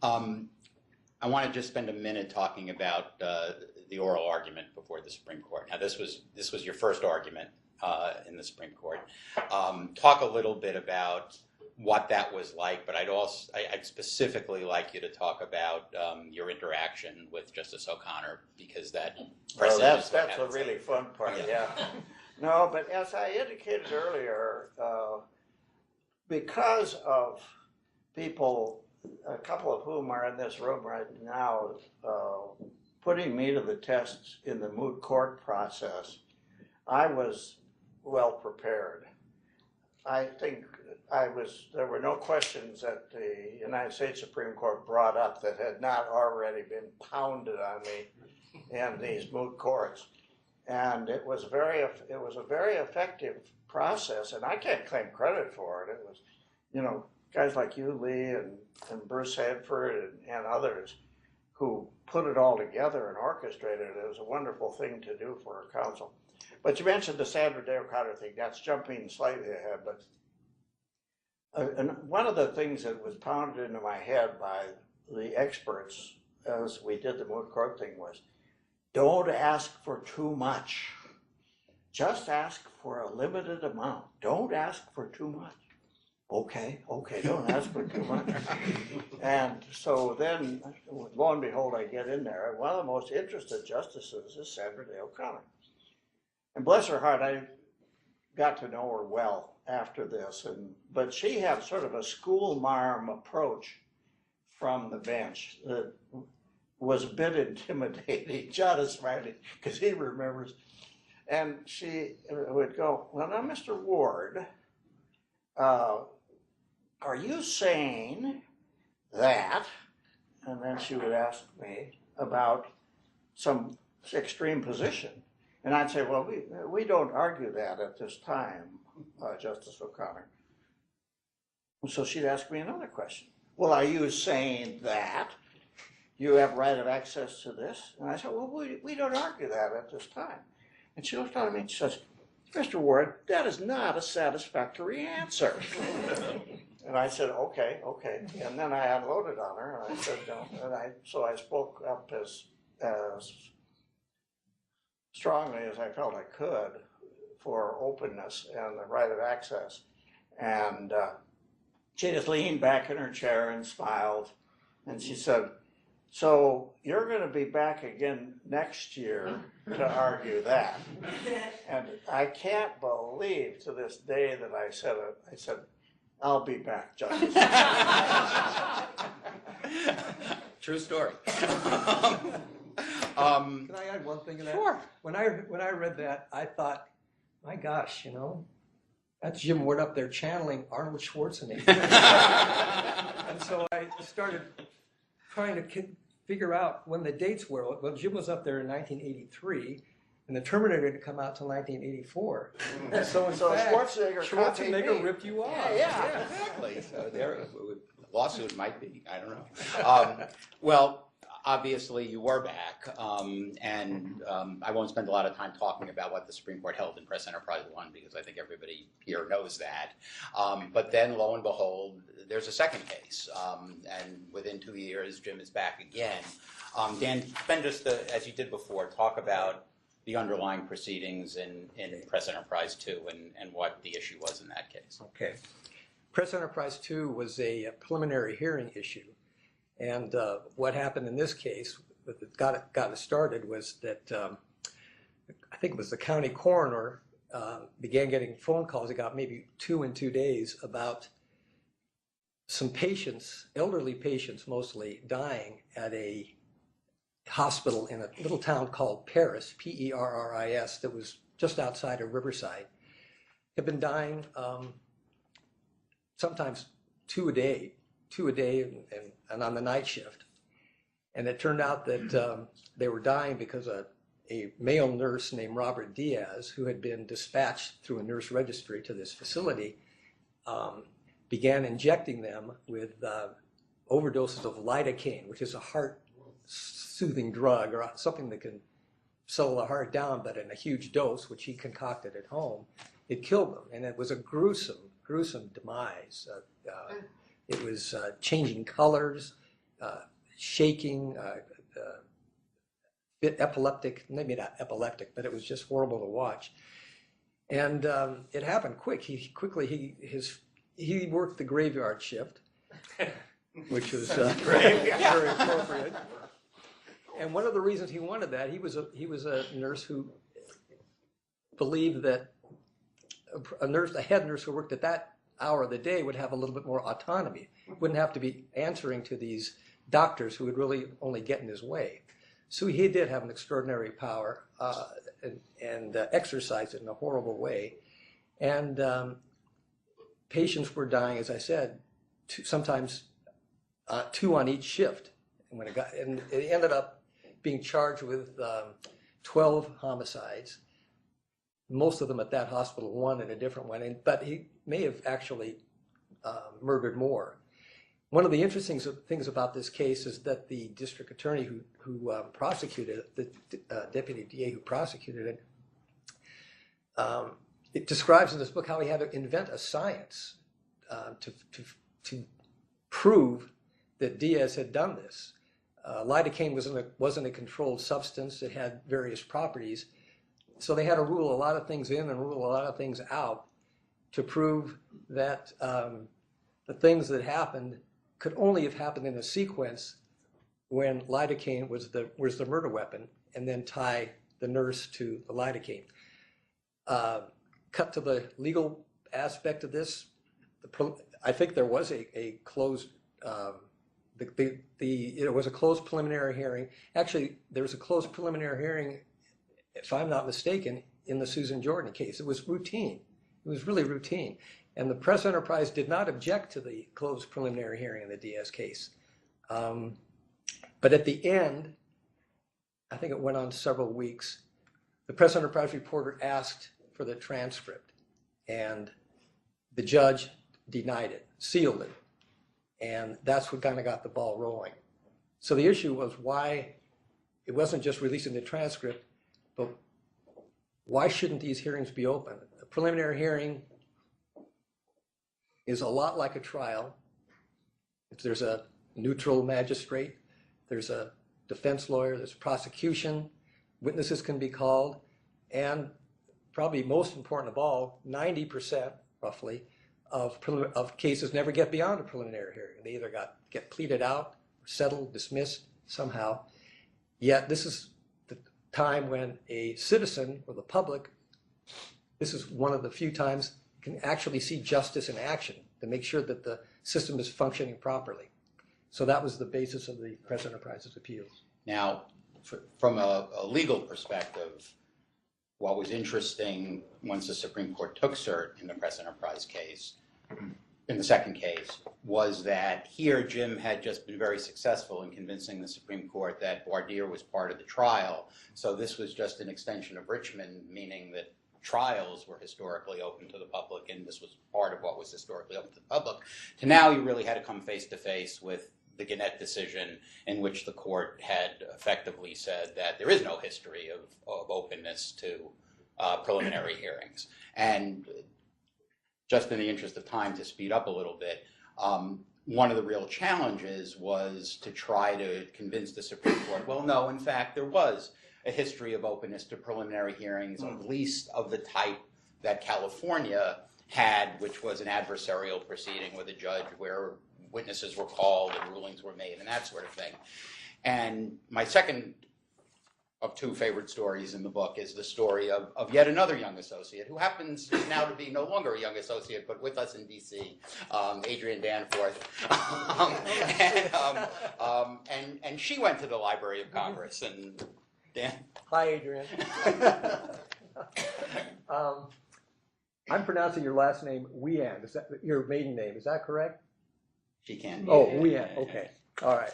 I want to just spend a minute talking about the oral argument before the Supreme Court. Now, this was your first argument in the Supreme Court. Talk a little bit about what that was like, but I'd specifically like you to talk about your interaction with Justice O'Connor, because that's a really fun part. Yeah. No, but as I indicated earlier, because of people, a couple of whom are in this room right now, putting me to the test in the moot court process, I was well prepared. I think there were no questions that the United States Supreme Court brought up that had not already been pounded on me in these moot courts. And it was a very effective process, and I can't claim credit for it. It was, guys like you, Lee, and Bruce Hadford and others who put it all together and orchestrated it. It was a wonderful thing to do for a counsel. But you mentioned the Sandra Day O'Connor thing. That's jumping slightly ahead, but and one of the things that was pounded into my head by the experts as we did the moot court thing was, don't ask for too much. Just ask for a limited amount. Don't ask for too much. Okay, don't ask for too much. And so then, lo and behold, I get in there, and one of the most interested justices is Sandra Day O'Connor. And bless her heart, I got to know her well after this, but she had sort of a schoolmarm approach from the bench that was a bit intimidating. John is smiling because he remembers. And she would go, well, now, Mr. Ward, are you saying that? And then she would ask me about some extreme position. And I'd say, well, we don't argue that at this time, Justice O'Connor. So she'd ask me another question. Well, are you saying that you have right of access to this? And I said, well, we don't argue that at this time. And she looked at me and she says, Mr. Ward, that is not a satisfactory answer. And I said, okay. And then I unloaded on her, and I said, no. So I spoke up as strongly as I felt I could for openness and the right of access. And she just leaned back in her chair and smiled. And she said, so you're going to be back again next year to argue that. And I can't believe to this day that I said it. I said, I'll be back, Justice. True story. Can I add one thing to that? Sure. When I read that, I thought, my gosh, that's Jim Ward up there channeling Arnold Schwarzenegger. And so I started trying to figure out when the dates were. Well, Jim was up there in 1983, and the Terminator didn't come out till 1984. So in fact, Schwarzenegger ripped you off. Yeah, exactly. So there, a lawsuit might be. I don't know. Well, obviously you were back, and I won't spend a lot of time talking about what the Supreme Court held in Press Enterprise 1, because I think everybody here knows that. But then, lo and behold, there's a second case, and within 2 years, Jim is back again. Dan, spend just, as you did before, talk about the underlying proceedings in Press Enterprise 2 and what the issue was in that case. Okay. Press Enterprise 2 was a preliminary hearing issue. And what happened in this case, that got it started, was that I think it was the county coroner began getting phone calls. He got maybe 2 in 2 days about some patients, elderly patients mostly, dying at a hospital in a little town called Paris, P-E-R-R-I-S, that was just outside of Riverside. Had been dying sometimes two a day, and on the night shift. And it turned out that they were dying because a male nurse named Robert Diaz, who had been dispatched through a nurse registry to this facility, began injecting them with overdoses of lidocaine, which is a heart-soothing drug or something that can settle the heart down, but in a huge dose, which he concocted at home. It killed them, and it was a gruesome demise. It was changing colors, shaking, bit epileptic, maybe not epileptic, but it was just horrible to watch. And it happened quick. He worked the graveyard shift, which was very appropriate. And one of the reasons he wanted that, he was a nurse who believed that a head nurse who worked at that hour of the day would have a little bit more autonomy, wouldn't have to be answering to these doctors who would really only get in his way. So he did have an extraordinary power and exercised it in a horrible way. And patients were dying, as I said, sometimes two on each shift. And it ended up being charged with 12 homicides, most of them at that hospital, one in a different one, but he may have actually murdered more. One of the interesting things about this case is that the district attorney who prosecuted it, the deputy DA who prosecuted it, it describes in this book how he had to invent a science to prove that Diaz had done this. Lidocaine wasn't a controlled substance. It had various properties. So they had to rule a lot of things in and rule a lot of things out to prove that the things that happened could only have happened in a sequence when lidocaine was the murder weapon, and then tie the nurse to the lidocaine. Cut to the legal aspect of this, I think there was a closed, it was a closed preliminary hearing. Actually, there was a closed preliminary hearing, if I'm not mistaken, in the Susan Jordan case. It was routine. It was really routine. And the press enterprise did not object to the closed preliminary hearing in the Diaz case. But at the end, I think it went on several weeks, the press enterprise reporter asked for the transcript, and the judge denied it, sealed it. And that's what kind of got the ball rolling. So the issue was why it wasn't just releasing the transcript, but why shouldn't these hearings be open? A preliminary hearing is a lot like a trial. If there's a neutral magistrate, there's a defense lawyer, there's prosecution, witnesses can be called, and probably most important of all, 90% roughly of cases never get beyond a preliminary hearing. They either get pleaded out, settled, dismissed somehow. Yet this is the time when a citizen or the public, this is one of the few times, can actually see justice in action to make sure that the system is functioning properly. So that was the basis of the press enterprise's appeals. Now, from a legal perspective, what was interesting once the Supreme Court took cert in the press enterprise case, in the second case, was that here Jim had just been very successful in convincing the Supreme Court that voir dire was part of the trial. So this was just an extension of Richmond, meaning that trials were historically open to the public, and this was part of what was historically open to the public. To now, you really had to come face to face with the Gannett decision, in which the court had effectively said that there is no history of openness to preliminary hearings. And just in the interest of time, to speed up a little bit, one of the real challenges was to try to convince the Supreme Court, well, no, in fact, there was a history of openness to preliminary hearings, at least of the type that California had, which was an adversarial proceeding with a judge where witnesses were called and rulings were made and that sort of thing. And my second of two favorite stories in the book is the story of yet another young associate who happens now to be no longer a young associate, but with us in DC, Adrienne Danforth. And she went to the Library of Congress. And Dan? Hi, Adrienne. I'm pronouncing your last name Wien. Is that your maiden name? Is that correct? She can. Oh, Wien. Okay. All right.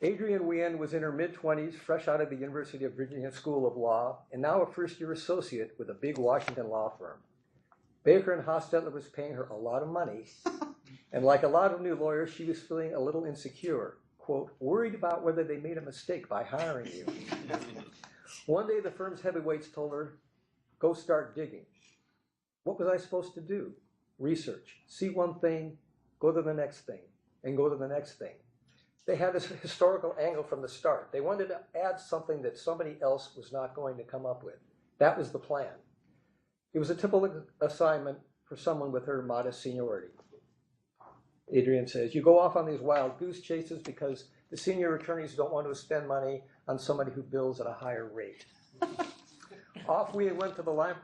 Adrienne Wien was in her mid-20s, fresh out of the University of Virginia School of Law, and now a first-year associate with a big Washington law firm. Baker and Hostetler was paying her a lot of money, and like a lot of new lawyers, she was feeling a little insecure, quote, worried about whether they made a mistake by hiring you. One day, the firm's heavyweights told her, go start digging. What was I supposed to do? Research. See one thing, go to the next thing, and go to the next thing. They had this historical angle from the start. They wanted to add something that somebody else was not going to come up with. That was the plan. It was a typical assignment for someone with her modest seniority. Adrienne says, you go off on these wild goose chases because the senior attorneys don't want to spend money on somebody who bills at a higher rate. Off we went to the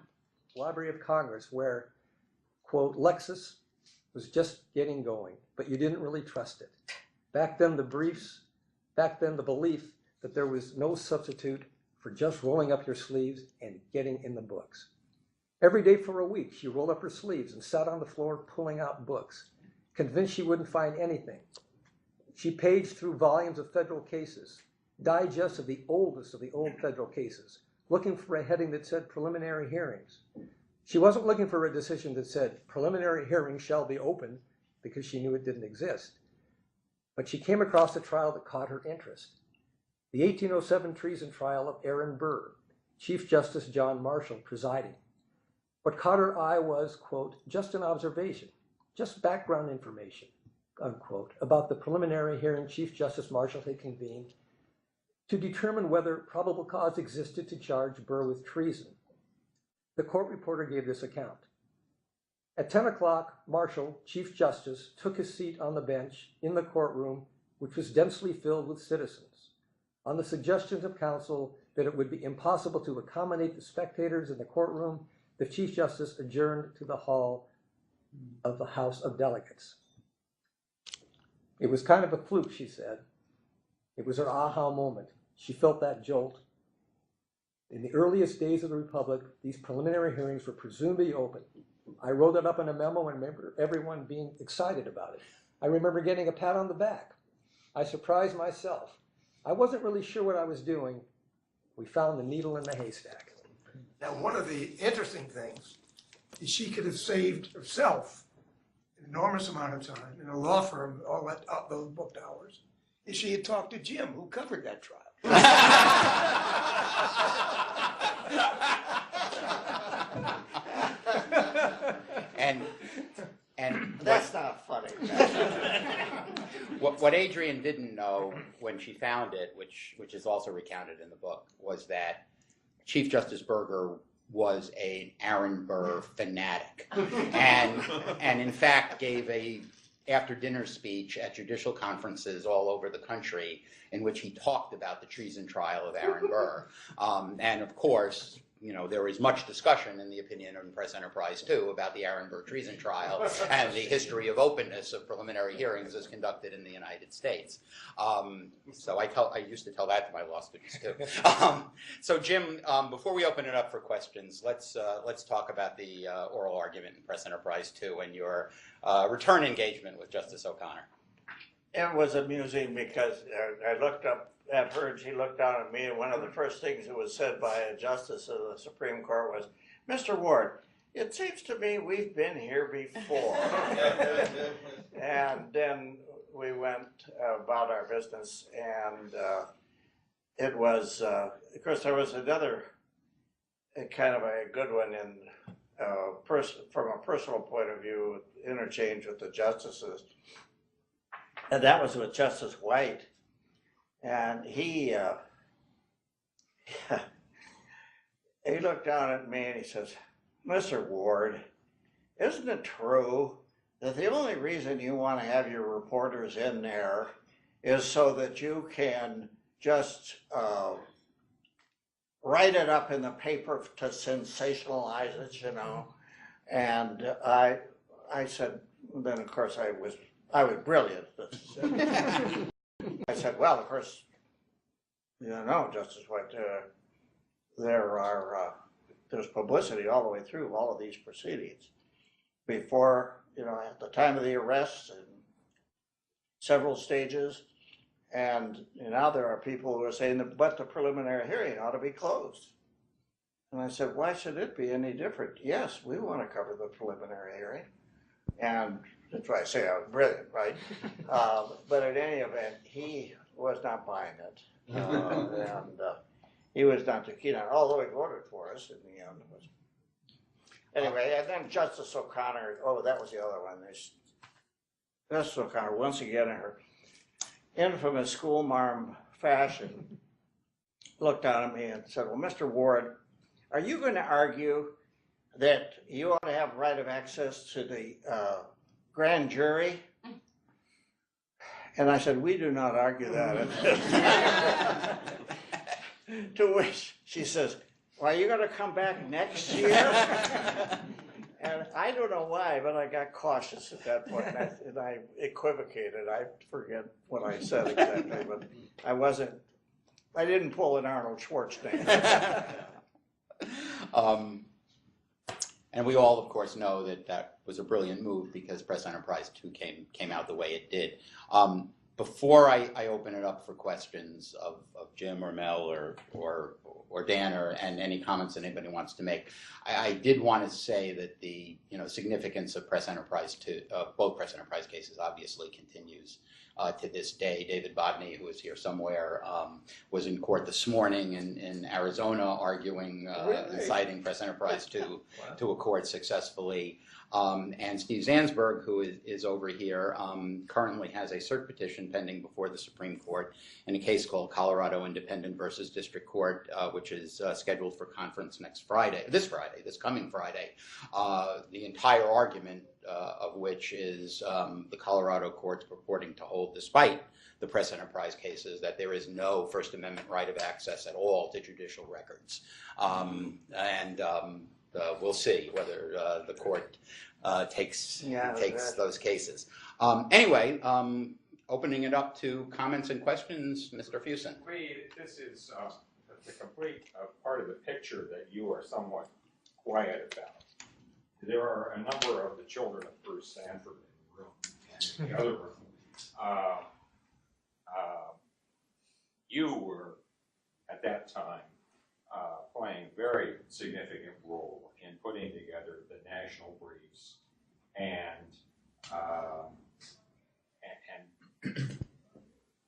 Library of Congress where, quote, Lexis was just getting going, but you didn't really trust it. Back then, the belief that there was no substitute for just rolling up your sleeves and getting in the books. Every day for a week, she rolled up her sleeves and sat on the floor pulling out books, convinced she wouldn't find anything. She paged through volumes of federal cases, digests of the oldest of the old federal cases, looking for a heading that said preliminary hearings. She wasn't looking for a decision that said preliminary hearings shall be open because she knew it didn't exist. But she came across a trial that caught her interest. The 1807 treason trial of Aaron Burr, Chief Justice John Marshall presiding. What caught her eye was, quote, just an observation, just background information, unquote, about the preliminary hearing Chief Justice Marshall had convened to determine whether probable cause existed to charge Burr with treason. The court reporter gave this account. At 10 o'clock, Marshall, Chief Justice, took his seat on the bench in the courtroom, which was densely filled with citizens. On the suggestions of counsel that it would be impossible to accommodate the spectators in the courtroom, the Chief Justice adjourned to the hall of the House of Delegates. It was kind of a fluke, she said. It was her aha moment. She felt that jolt. In the earliest days of the Republic, these preliminary hearings were presumed to be open. I wrote it up in a memo and remember everyone being excited about it. I remember getting a pat on the back. I surprised myself. I wasn't really sure what I was doing. We found the needle in the haystack. Now, one of the interesting things is she could have saved herself an enormous amount of time in a law firm, all that, those booked hours, if she had talked to Jim, who covered that trial. And That's not funny. what Adrienne didn't know when she found it, which is also recounted in the book, was that Chief Justice Burger was an Aaron Burr fanatic, and in fact gave a after-dinner speech at judicial conferences all over the country in which he talked about the treason trial of Aaron Burr. And of course, you know, there is much discussion in the opinion of Press Enterprise too about the Aaron Burr treason trial and the history of openness of preliminary hearings as conducted in the United States. So I used to tell that to my law students too. So Jim, before we open it up for questions, let's talk about the oral argument in Press Enterprise 2 and your return engagement with Justice O'Connor. It was amusing because I looked up at her and she looked down at me, and one of the first things that was said by a justice of the Supreme Court was, Mr. Ward, it seems to me we've been here before. And then we went about our business, and it was, of course, there was another kind of a good one in from a personal point of view, interchange with the justices. And that was with Justice White. And he looked down at me and he says, Mr. Ward, isn't it true that the only reason you want to have your reporters in there is so that you can just write it up in the paper to sensationalize it, you know? And I said, then of course I was brilliant. I said, well, of course, you know, Justice White, there are there's publicity all the way through all of these proceedings. Before, at the time of the arrest and several stages, and now there are people who are saying that, but the preliminary hearing ought to be closed. And I said, why should it be any different? Yes, we want to cover the preliminary hearing. And that's why I say I was brilliant, right? But at any event, he was not buying it. And he was not too keen on it, although he voted for us in the end. Anyway, and then Justice O'Connor, that was the other one. Justice O'Connor, once again in her infamous schoolmarm fashion, looked at me and said, well, Mr. Ward, are you going to argue that you ought to have right of access to the grand jury? And I said, we do not argue that at this time. To which she says, well, are you going to come back next year? And I don't know why, but I got cautious at that point, and I equivocated. I forget what I said exactly, but I didn't pull an Arnold Schwarzenegger. And we all, of course, know that was a brilliant move because Press Enterprise 2 came out the way it did. Before I open it up for questions of Jim or Mel or Dan and any comments that anybody wants to make, I did want to say that the significance of Press Enterprise 2, both Press Enterprise cases, obviously continues to this day. David Bodney, who is here somewhere, was in court this morning in Arizona arguing and citing Press Enterprise 2 to a court successfully. And Steve Zansberg, who is over here, currently has a cert petition pending before the Supreme Court in a case called Colorado Independent versus District Court, which is scheduled for conference this coming Friday. The entire argument of which is the Colorado courts purporting to hold, despite the Press Enterprise cases, that there is no First Amendment right of access at all to judicial records. We'll see whether the court takes those cases. Anyway, opening it up to comments and questions, Mr. Fusen. This is the complete part of the picture that you are somewhat quiet about. There are a number of the children of Bruce Sanford in the room and in the other room. You were, at that time, playing a very significant role in putting together the national briefs and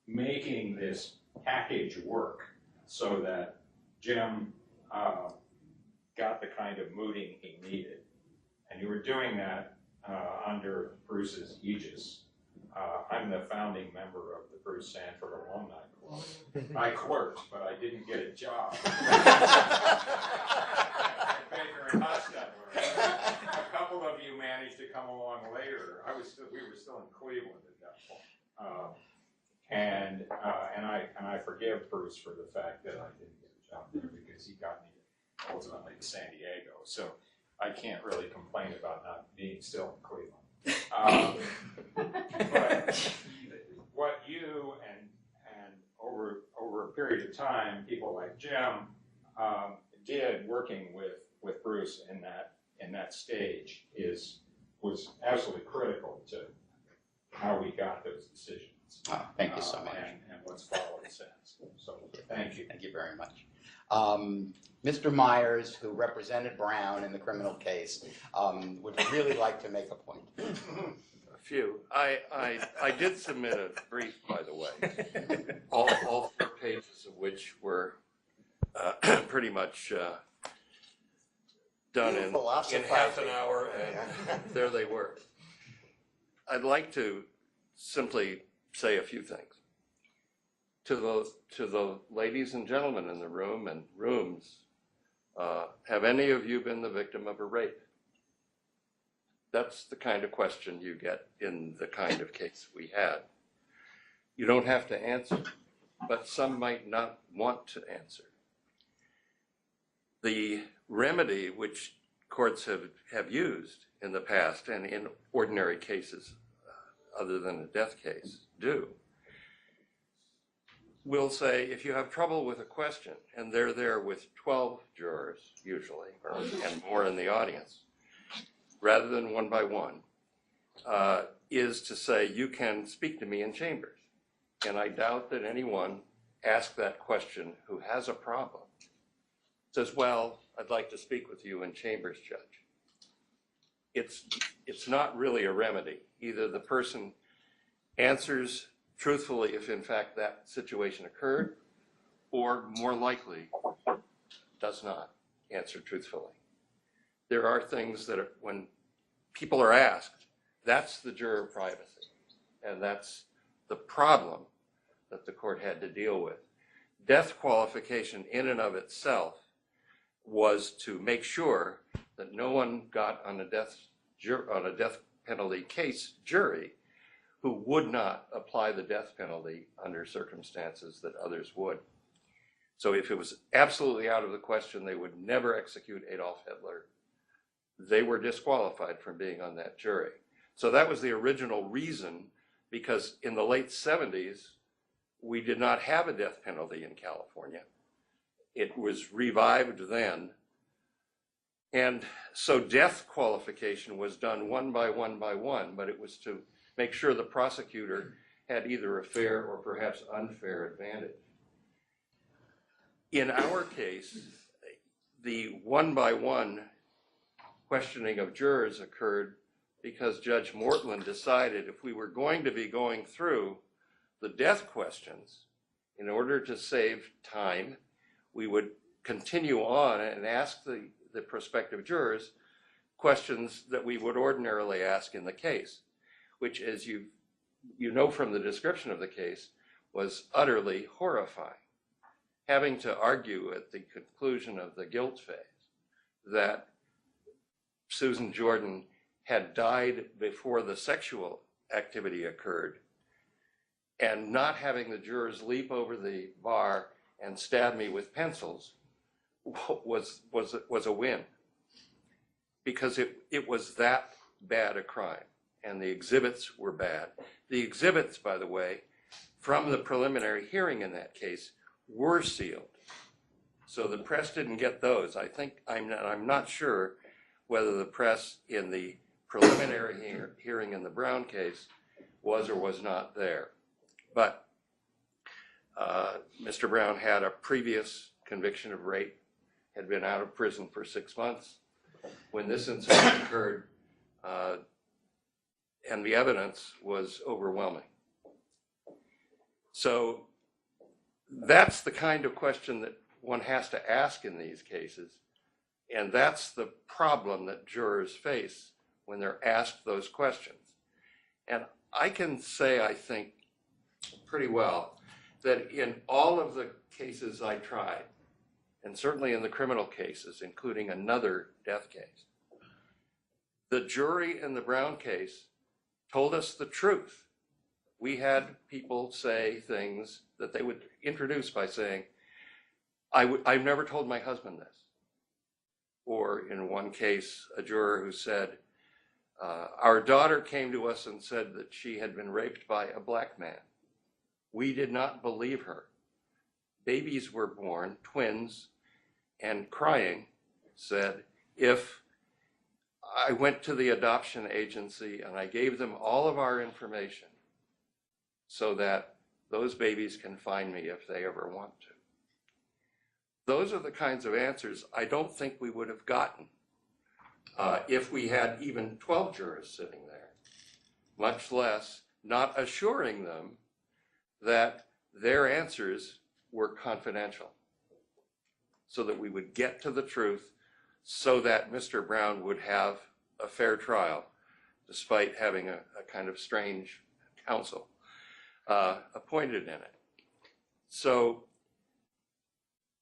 making this package work so that Jim got the kind of mooting he needed. And you were doing that under Bruce's aegis. I'm the founding member of the Bruce Sanford Alumni Club. I clerked, but I didn't get a job. Baker and Hostetler. A couple of you managed to come along later. We were still in Cleveland at that point. And I forgive Bruce for the fact that I didn't get a job there because he got me ultimately to San Diego. So I can't really complain about not being still in Cleveland. But what you and over a period of time, people like Jim did working with Bruce in that stage was absolutely critical to how we got those decisions. Oh, thank you so much. And what's followed since. So thank you. Thank you very much. Mr. Myers, who represented Brown in the criminal case, would really like to make a point. A few. I did submit a brief, by the way, all 4 pages of which were pretty much done in half an hour, and there they were. I'd like to simply say a few things. To the ladies and gentlemen in the room and rooms, have any of you been the victim of a rape? That's the kind of question you get in the kind of case we had. You don't have to answer, but some might not want to answer. The remedy which courts have used in the past and in ordinary cases, other than a death case, will say, if you have trouble with a question, and they're there with 12 jurors usually, and more in the audience, rather than one by one, is to say, you can speak to me in chambers. And I doubt that anyone asked that question who has a problem says, well, I'd like to speak with you in chambers, Judge. It's not really a remedy. Either the person answers truthfully if in fact that situation occurred, or more likely does not answer truthfully. There are things that when people are asked, that's the juror privacy. And that's the problem that the court had to deal with. Death qualification in and of itself was to make sure that no one got on a death penalty case jury who would not apply the death penalty under circumstances that others would. So if it was absolutely out of the question, they would never execute Adolf Hitler, they were disqualified from being on that jury. So that was the original reason, because in the late 70s, we did not have a death penalty in California. It was revived then. And so death qualification was done one by one by one, but it was to make sure the prosecutor had either a fair or perhaps unfair advantage. In our case, the one by one questioning of jurors occurred because Judge Mortland decided if we were going to be going through the death questions, in order to save time, we would continue on and ask the prospective jurors questions that we would ordinarily ask in the case, which, as you know from the description of the case, was utterly horrifying. Having to argue at the conclusion of the guilt phase that Susan Jordan had died before the sexual activity occurred, and not having the jurors leap over the bar and stab me with pencils was a win, because it was that bad a crime, and the exhibits were bad. The exhibits, by the way, from the preliminary hearing in that case were sealed, so the press didn't get those. I'm not sure whether the press in the preliminary hearing in the Brown case was or was not there. But Mr. Brown had a previous conviction of rape, had been out of prison for 6 months when this incident occurred, and the evidence was overwhelming. So that's the kind of question that one has to ask in these cases, and that's the problem that jurors face when they're asked those questions. And I can say, I think, pretty well that in all of the cases I tried, and certainly in the criminal cases, including another death case, the jury in the Brown case told us the truth. We had people say things that they would introduce by saying, I've never told my husband this. Or in one case, a juror who said, our daughter came to us and said that she had been raped by a black man. We did not believe her. Babies were born, twins, and crying said, if I went to the adoption agency and I gave them all of our information so that those babies can find me if they ever want to. Those are the kinds of answers I don't think we would have gotten if we had even 12 jurors sitting there, much less not assuring them that their answers were confidential, so that we would get to the truth, so that Mr. Brown would have a fair trial, despite having a kind of strange counsel appointed in it. So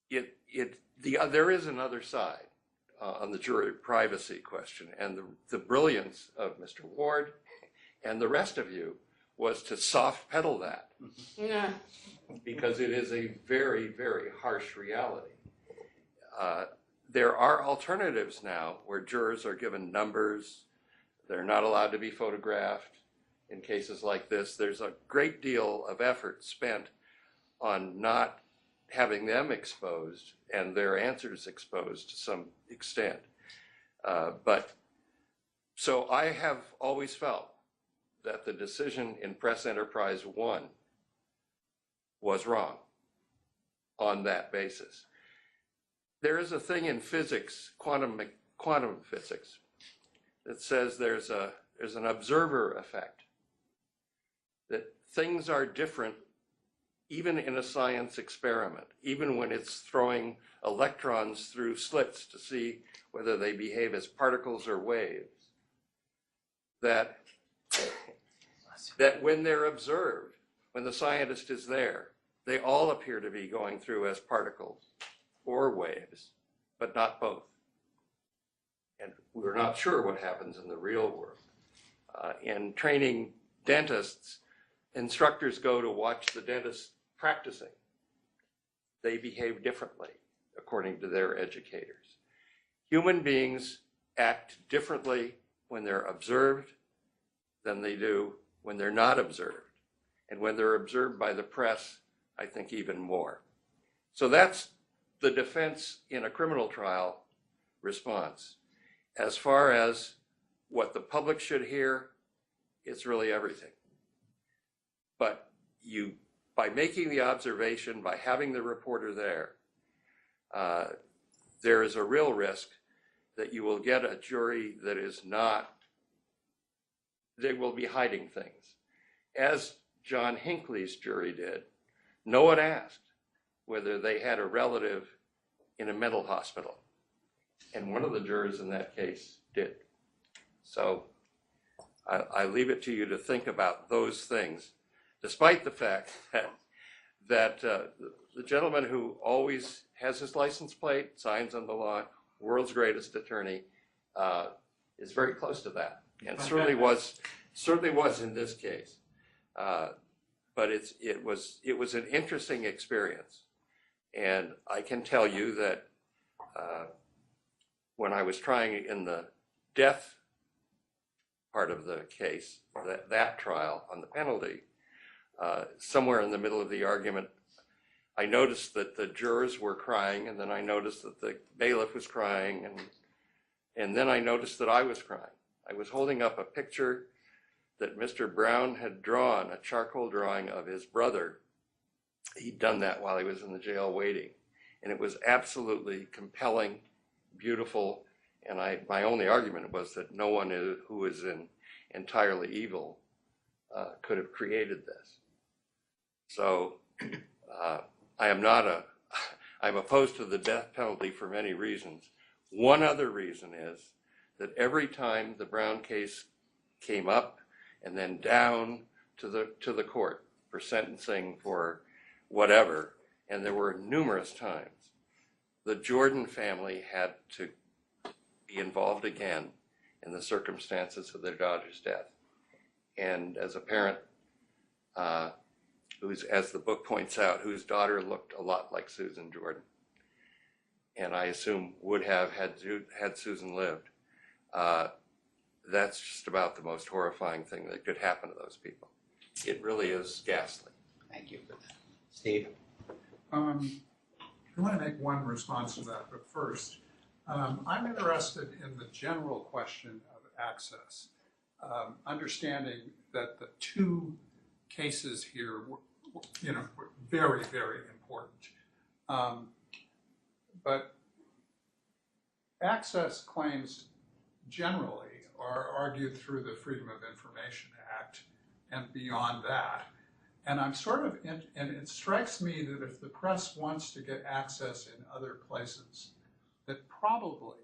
there is another side on the juror privacy question, and the brilliance of Mr. Ward and the rest of you was to soft pedal that, because it is a very, very harsh reality. There are alternatives now where jurors are given numbers. They're not allowed to be photographed. In cases like this, there's a great deal of effort spent on not having them exposed and their answers exposed to some extent. So I have always felt that the decision in Press Enterprise 1 was wrong on that basis. There is a thing in physics, quantum physics, that says there's an observer effect, that things are different even in a science experiment, even when it's throwing electrons through slits to see whether they behave as particles or waves, that when they're observed, when the scientist is there, they all appear to be going through as particles or waves, but not both. And we're not sure what happens in the real world. In training dentists, instructors go to watch the dentist practicing. They behave differently according to their educators. Human beings act differently when they're observed than they do when they're not observed. And when they're observed by the press, I think even more. So that's the defense in a criminal trial response. As far as what the public should hear, it's really everything. But by making the observation, by having the reporter there, there is a real risk that you will get a jury that is not, they will be hiding things. As John Hinckley's jury did, no one asked whether they had a relative in a mental hospital. And one of the jurors in that case did. So I leave it to you to think about those things, despite the fact that the gentleman who always has his license plate, signs on the law, world's greatest attorney, is very close to that, and certainly was in this case. But it was an interesting experience, and I can tell you that when I was trying in the death part of the case, that trial on the penalty, somewhere in the middle of the argument, I noticed that the jurors were crying, and then I noticed that the bailiff was crying, and then I noticed that I was crying. I was holding up a picture that Mr. Brown had drawn, a charcoal drawing of his brother. He'd done that while he was in the jail waiting. And it was absolutely compelling, beautiful, and my only argument was that no one who is entirely evil could have created this. So I'm opposed to the death penalty for many reasons. One other reason is that every time the Brown case came up and then down to the court for sentencing for whatever, and there were numerous times, the Jordan family had to be involved again in the circumstances of their daughter's death. And as a parent, who's, as the book points out, whose daughter looked a lot like Susan Jordan, and I assume would have had Susan lived, that's just about the most horrifying thing that could happen to those people. It really is ghastly. Thank you for that. Steve? I want to make one response to that, but first, I'm interested in the general question of access, understanding that the two cases here were very, very important. But access claims generally are argued through the Freedom of Information Act and beyond that. And I'm and it strikes me that if the press wants to get access in other places, that probably,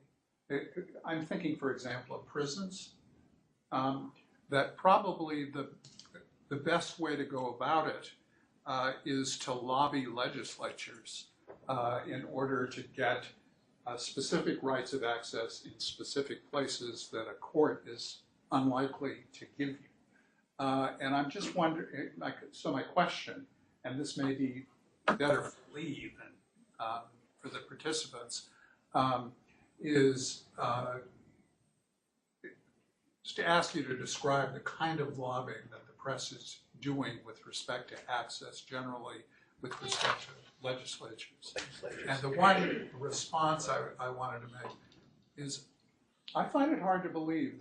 I'm thinking, for example, of prisons, that probably the best way to go about it is to lobby legislatures in order to get specific rights of access in specific places that a court is unlikely to give you. And I'm just wondering, so my question, and this may be better for Lee than for the participants, is just to ask you to describe the kind of lobbying that the press is doing with respect to access generally, with respect to legislatures. And the one response I wanted to make is, I find it hard to believe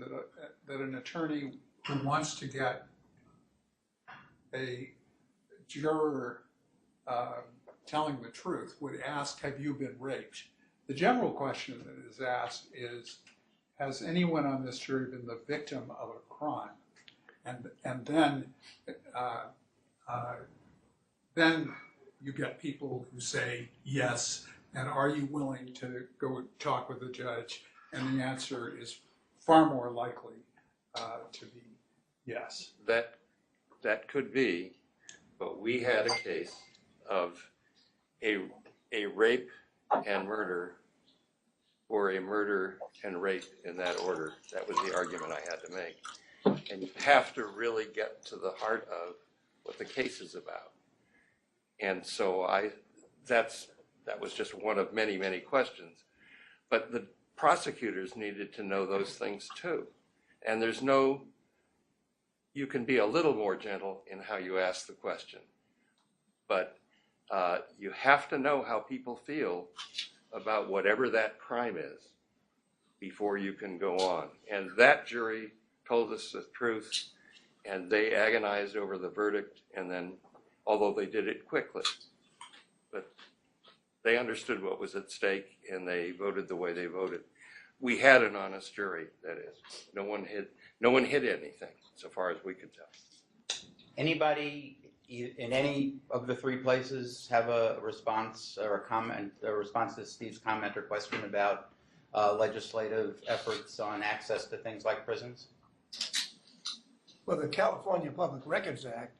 that an attorney who wants to get a juror telling the truth would ask, have you been raped? The general question that is asked is, has anyone on this jury been the victim of a crime? And then you get people who say yes, and are you willing to go talk with the judge? And the answer is far more likely to be yes. That could be, but we had a case of a rape and murder, or a murder and rape in that order. That was the argument I had to make. And you have to really get to the heart of what the case is about. And so that was just one of many, many questions. But the prosecutors needed to know those things too. And you can be a little more gentle in how you ask the question. But you have to know how people feel about whatever that crime is before you can go on. And that jury told us the truth, and they agonized over the verdict, and then, although they did it quickly, but they understood what was at stake, and they voted the way they voted. We had an honest jury, that is. No one hid anything, so far as we could tell. Anybody in any of the three places have a response or a response to Steve's comment or question about legislative efforts on access to things like prisons? Well, the California Public Records Act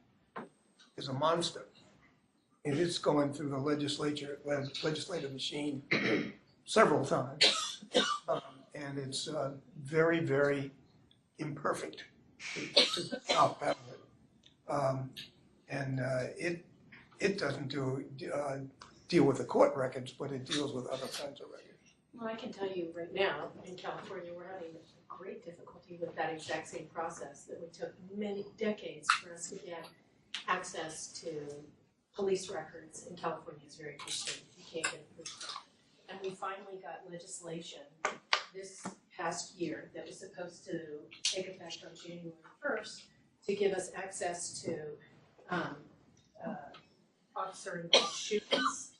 is a monster. And it's going through the legislative machine several times. And it's very, very imperfect to top out of it. It doesn't deal with the court records, but it deals with other kinds of records. Well, I can tell you right now, in California, we're having great difficulty with that exact same process that we took many decades for us to get access to police records in California is very constrained. You can't get it. And we finally got legislation this past year that was supposed to take effect on January 1st to give us access to officer-involved shootings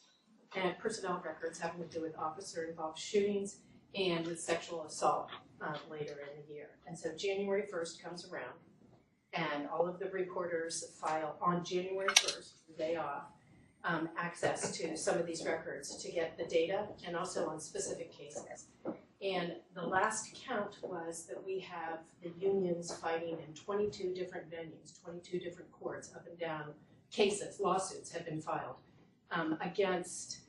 and personnel records having to do with officer-involved shootings and with sexual assault later in the year. And so January 1st comes around, and all of the reporters file on January 1st, the day off, access to some of these records to get the data and also on specific cases. And the last count was that we have the unions fighting in 22 different venues, 22 different courts up and down cases, lawsuits have been filed against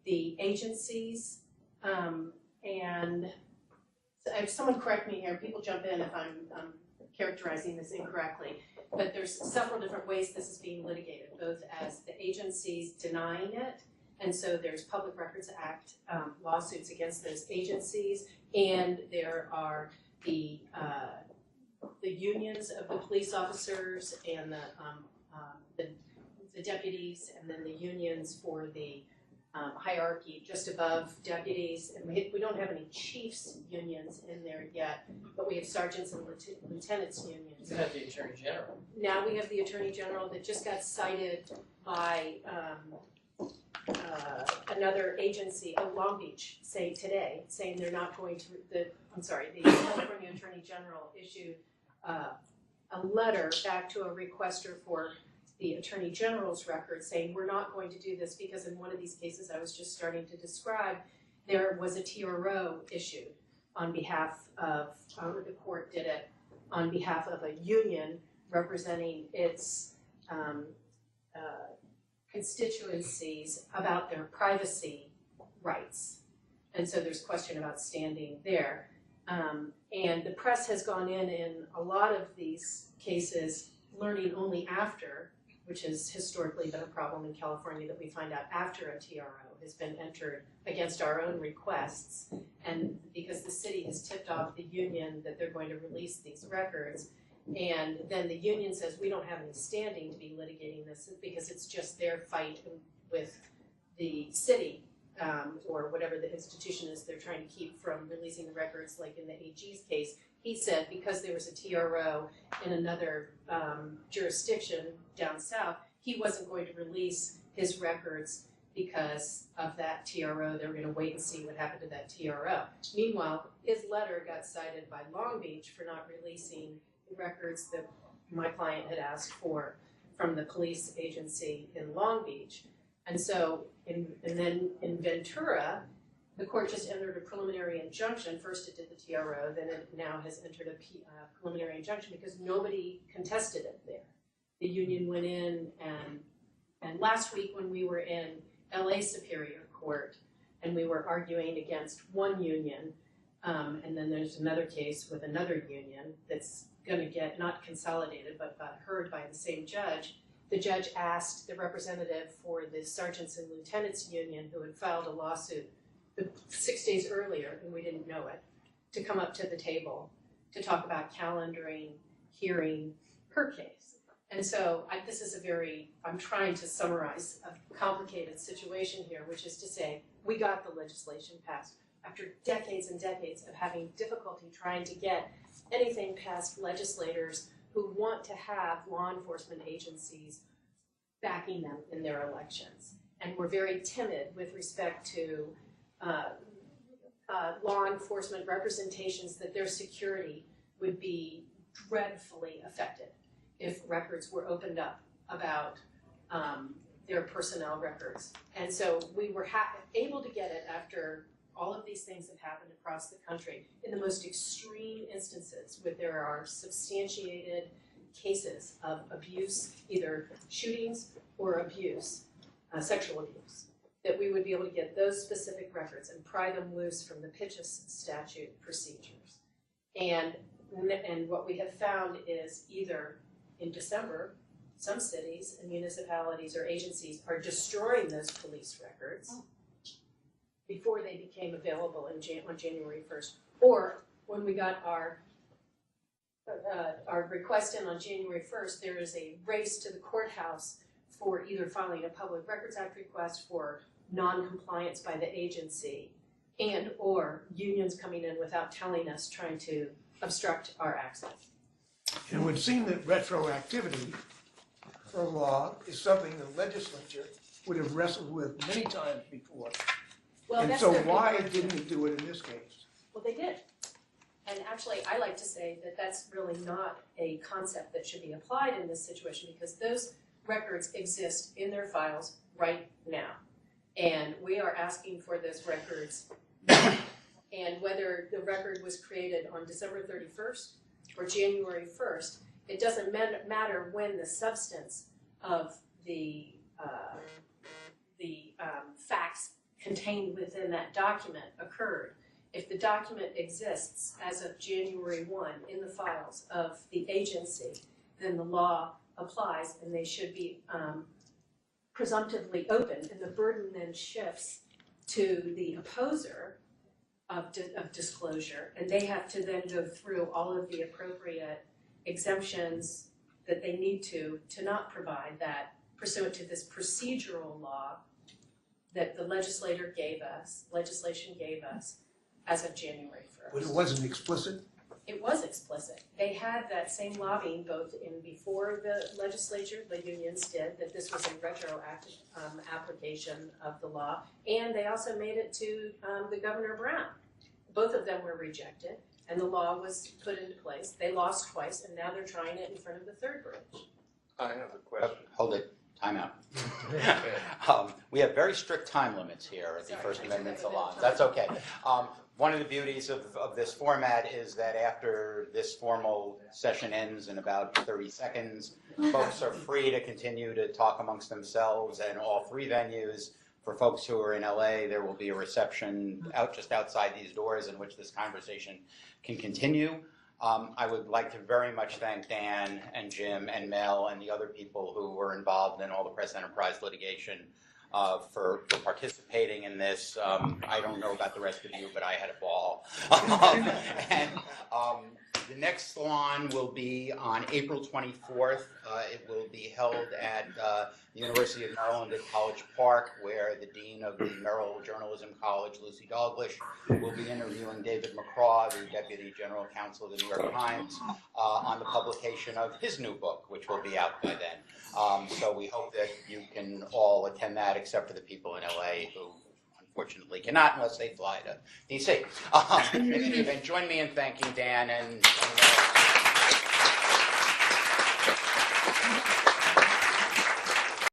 the agencies. And if someone correct me here, people jump in if I'm characterizing this incorrectly, but there's several different ways this is being litigated, both as the agencies denying it, and so there's Public Records Act lawsuits against those agencies, and there are the unions of the police officers and the deputies, and then the unions for the hierarchy just above deputies, and we don't have any chiefs unions in there yet, but we have sergeants and lieutenants unions. You have the Attorney General. Now we have the Attorney General that just got cited by another agency, Long Beach, today, saying they're not going to, the California Attorney General issued a letter back to a requester for the Attorney General's record saying we're not going to do this because in one of these cases I was just starting to describe, there was a TRO issued on behalf of, the court did it on behalf of a union representing its constituencies about their privacy rights. And so there's question about standing there. And the press has gone in a lot of these cases learning only after, which has historically been a problem in California, that we find out after a TRO has been entered against our own requests. And because the city has tipped off the union that they're going to release these records, And then the union says, we don't have any standing to be litigating this because it's just their fight with the city or whatever the institution is they're trying to keep from releasing the records, like in the AG's case. He said because there was a TRO in another jurisdiction down south, he wasn't going to release his records because of that TRO. They were going to wait and see what happened to that TRO. Meanwhile, his letter got cited by Long Beach for not releasing the records that my client had asked for from the police agency in Long Beach. And so, and then in Ventura, the court just entered a preliminary injunction. First it did the TRO, then it now has entered a preliminary injunction because nobody contested it there. The union went in and last week when we were in LA Superior Court and we were arguing against one union, and then there's another case with another union that's going to get not consolidated but got heard by the same judge. The judge asked the representative for the sergeants and lieutenants union who had filed a lawsuit 6 days earlier, and we didn't know it, to come up to the table to talk about calendaring, hearing her case. And so this is I'm trying to summarize a complicated situation here, which is to say, we got the legislation passed after decades and decades of having difficulty trying to get anything past legislators who want to have law enforcement agencies backing them in their elections. And we're very timid with respect to law enforcement representations that their security would be dreadfully affected if records were opened up about their personnel records. And so we were able to get it after all of these things have happened across the country in the most extreme instances where there are substantiated cases of abuse, either shootings or abuse, sexual abuse, that we would be able to get those specific records and pry them loose from the Pitchess statute procedures. And what we have found is either in December, some cities and municipalities or agencies are destroying those police records before they became available on January 1st. Or when we got our request in on January 1st, there is a race to the courthouse for either filing a Public Records Act request for non-compliance by the agency and or unions coming in without telling us, trying to obstruct our access. It would seem that retroactivity for law is something the legislature would have wrestled with many times before. Well, And that's so their why big didn't we do it in this case? Well, they did. And actually, I like to say that that's really not a concept that should be applied in this situation because those records exist in their files right now. And we are asking for those records. And whether the record was created on December 31st or January 1st, it doesn't matter when the substance of the facts contained within that document occurred. If the document exists as of January 1 in the files of the agency, then the law applies and they should be presumptively open, and the burden then shifts to the opposer of disclosure, and they have to then go through all of the appropriate exemptions that they need to not provide that pursuant to this procedural law that the legislation gave us as of January 1st. But it wasn't explicit? It was explicit. They had that same lobbying both in before the legislature, the unions did, that this was a retroactive application of the law, and they also made it to the Governor Brown. Both of them were rejected, and the law was put into place. They lost twice, and now they're trying it in front of the third branch. I have a question. Hold it. Time out. We have very strict time limits here at the First Amendment Salon. That's okay. One of the beauties of this format is that after this formal session ends in about 30 seconds, folks are free to continue to talk amongst themselves, and all three venues. For folks who are in LA, there will be a reception just outside these doors in which this conversation can continue. I would like to very much thank Dan and Jim and Mel and the other people who were involved in all the press enterprise litigation for participating in this. I don't know about the rest of you, but I had a ball. The next Salon will be on April 24th. It will be held at the University of Maryland at College Park, where the Dean of the Merrill Journalism College, Lucy Dalglish, will be interviewing David McCraw, the Deputy General Counsel of the New York Times, on the publication of his new book, which will be out by then. So we hope that you can all attend that, except for the people in LA who unfortunately cannot unless they fly to DC. In any event, join me in thanking Dan and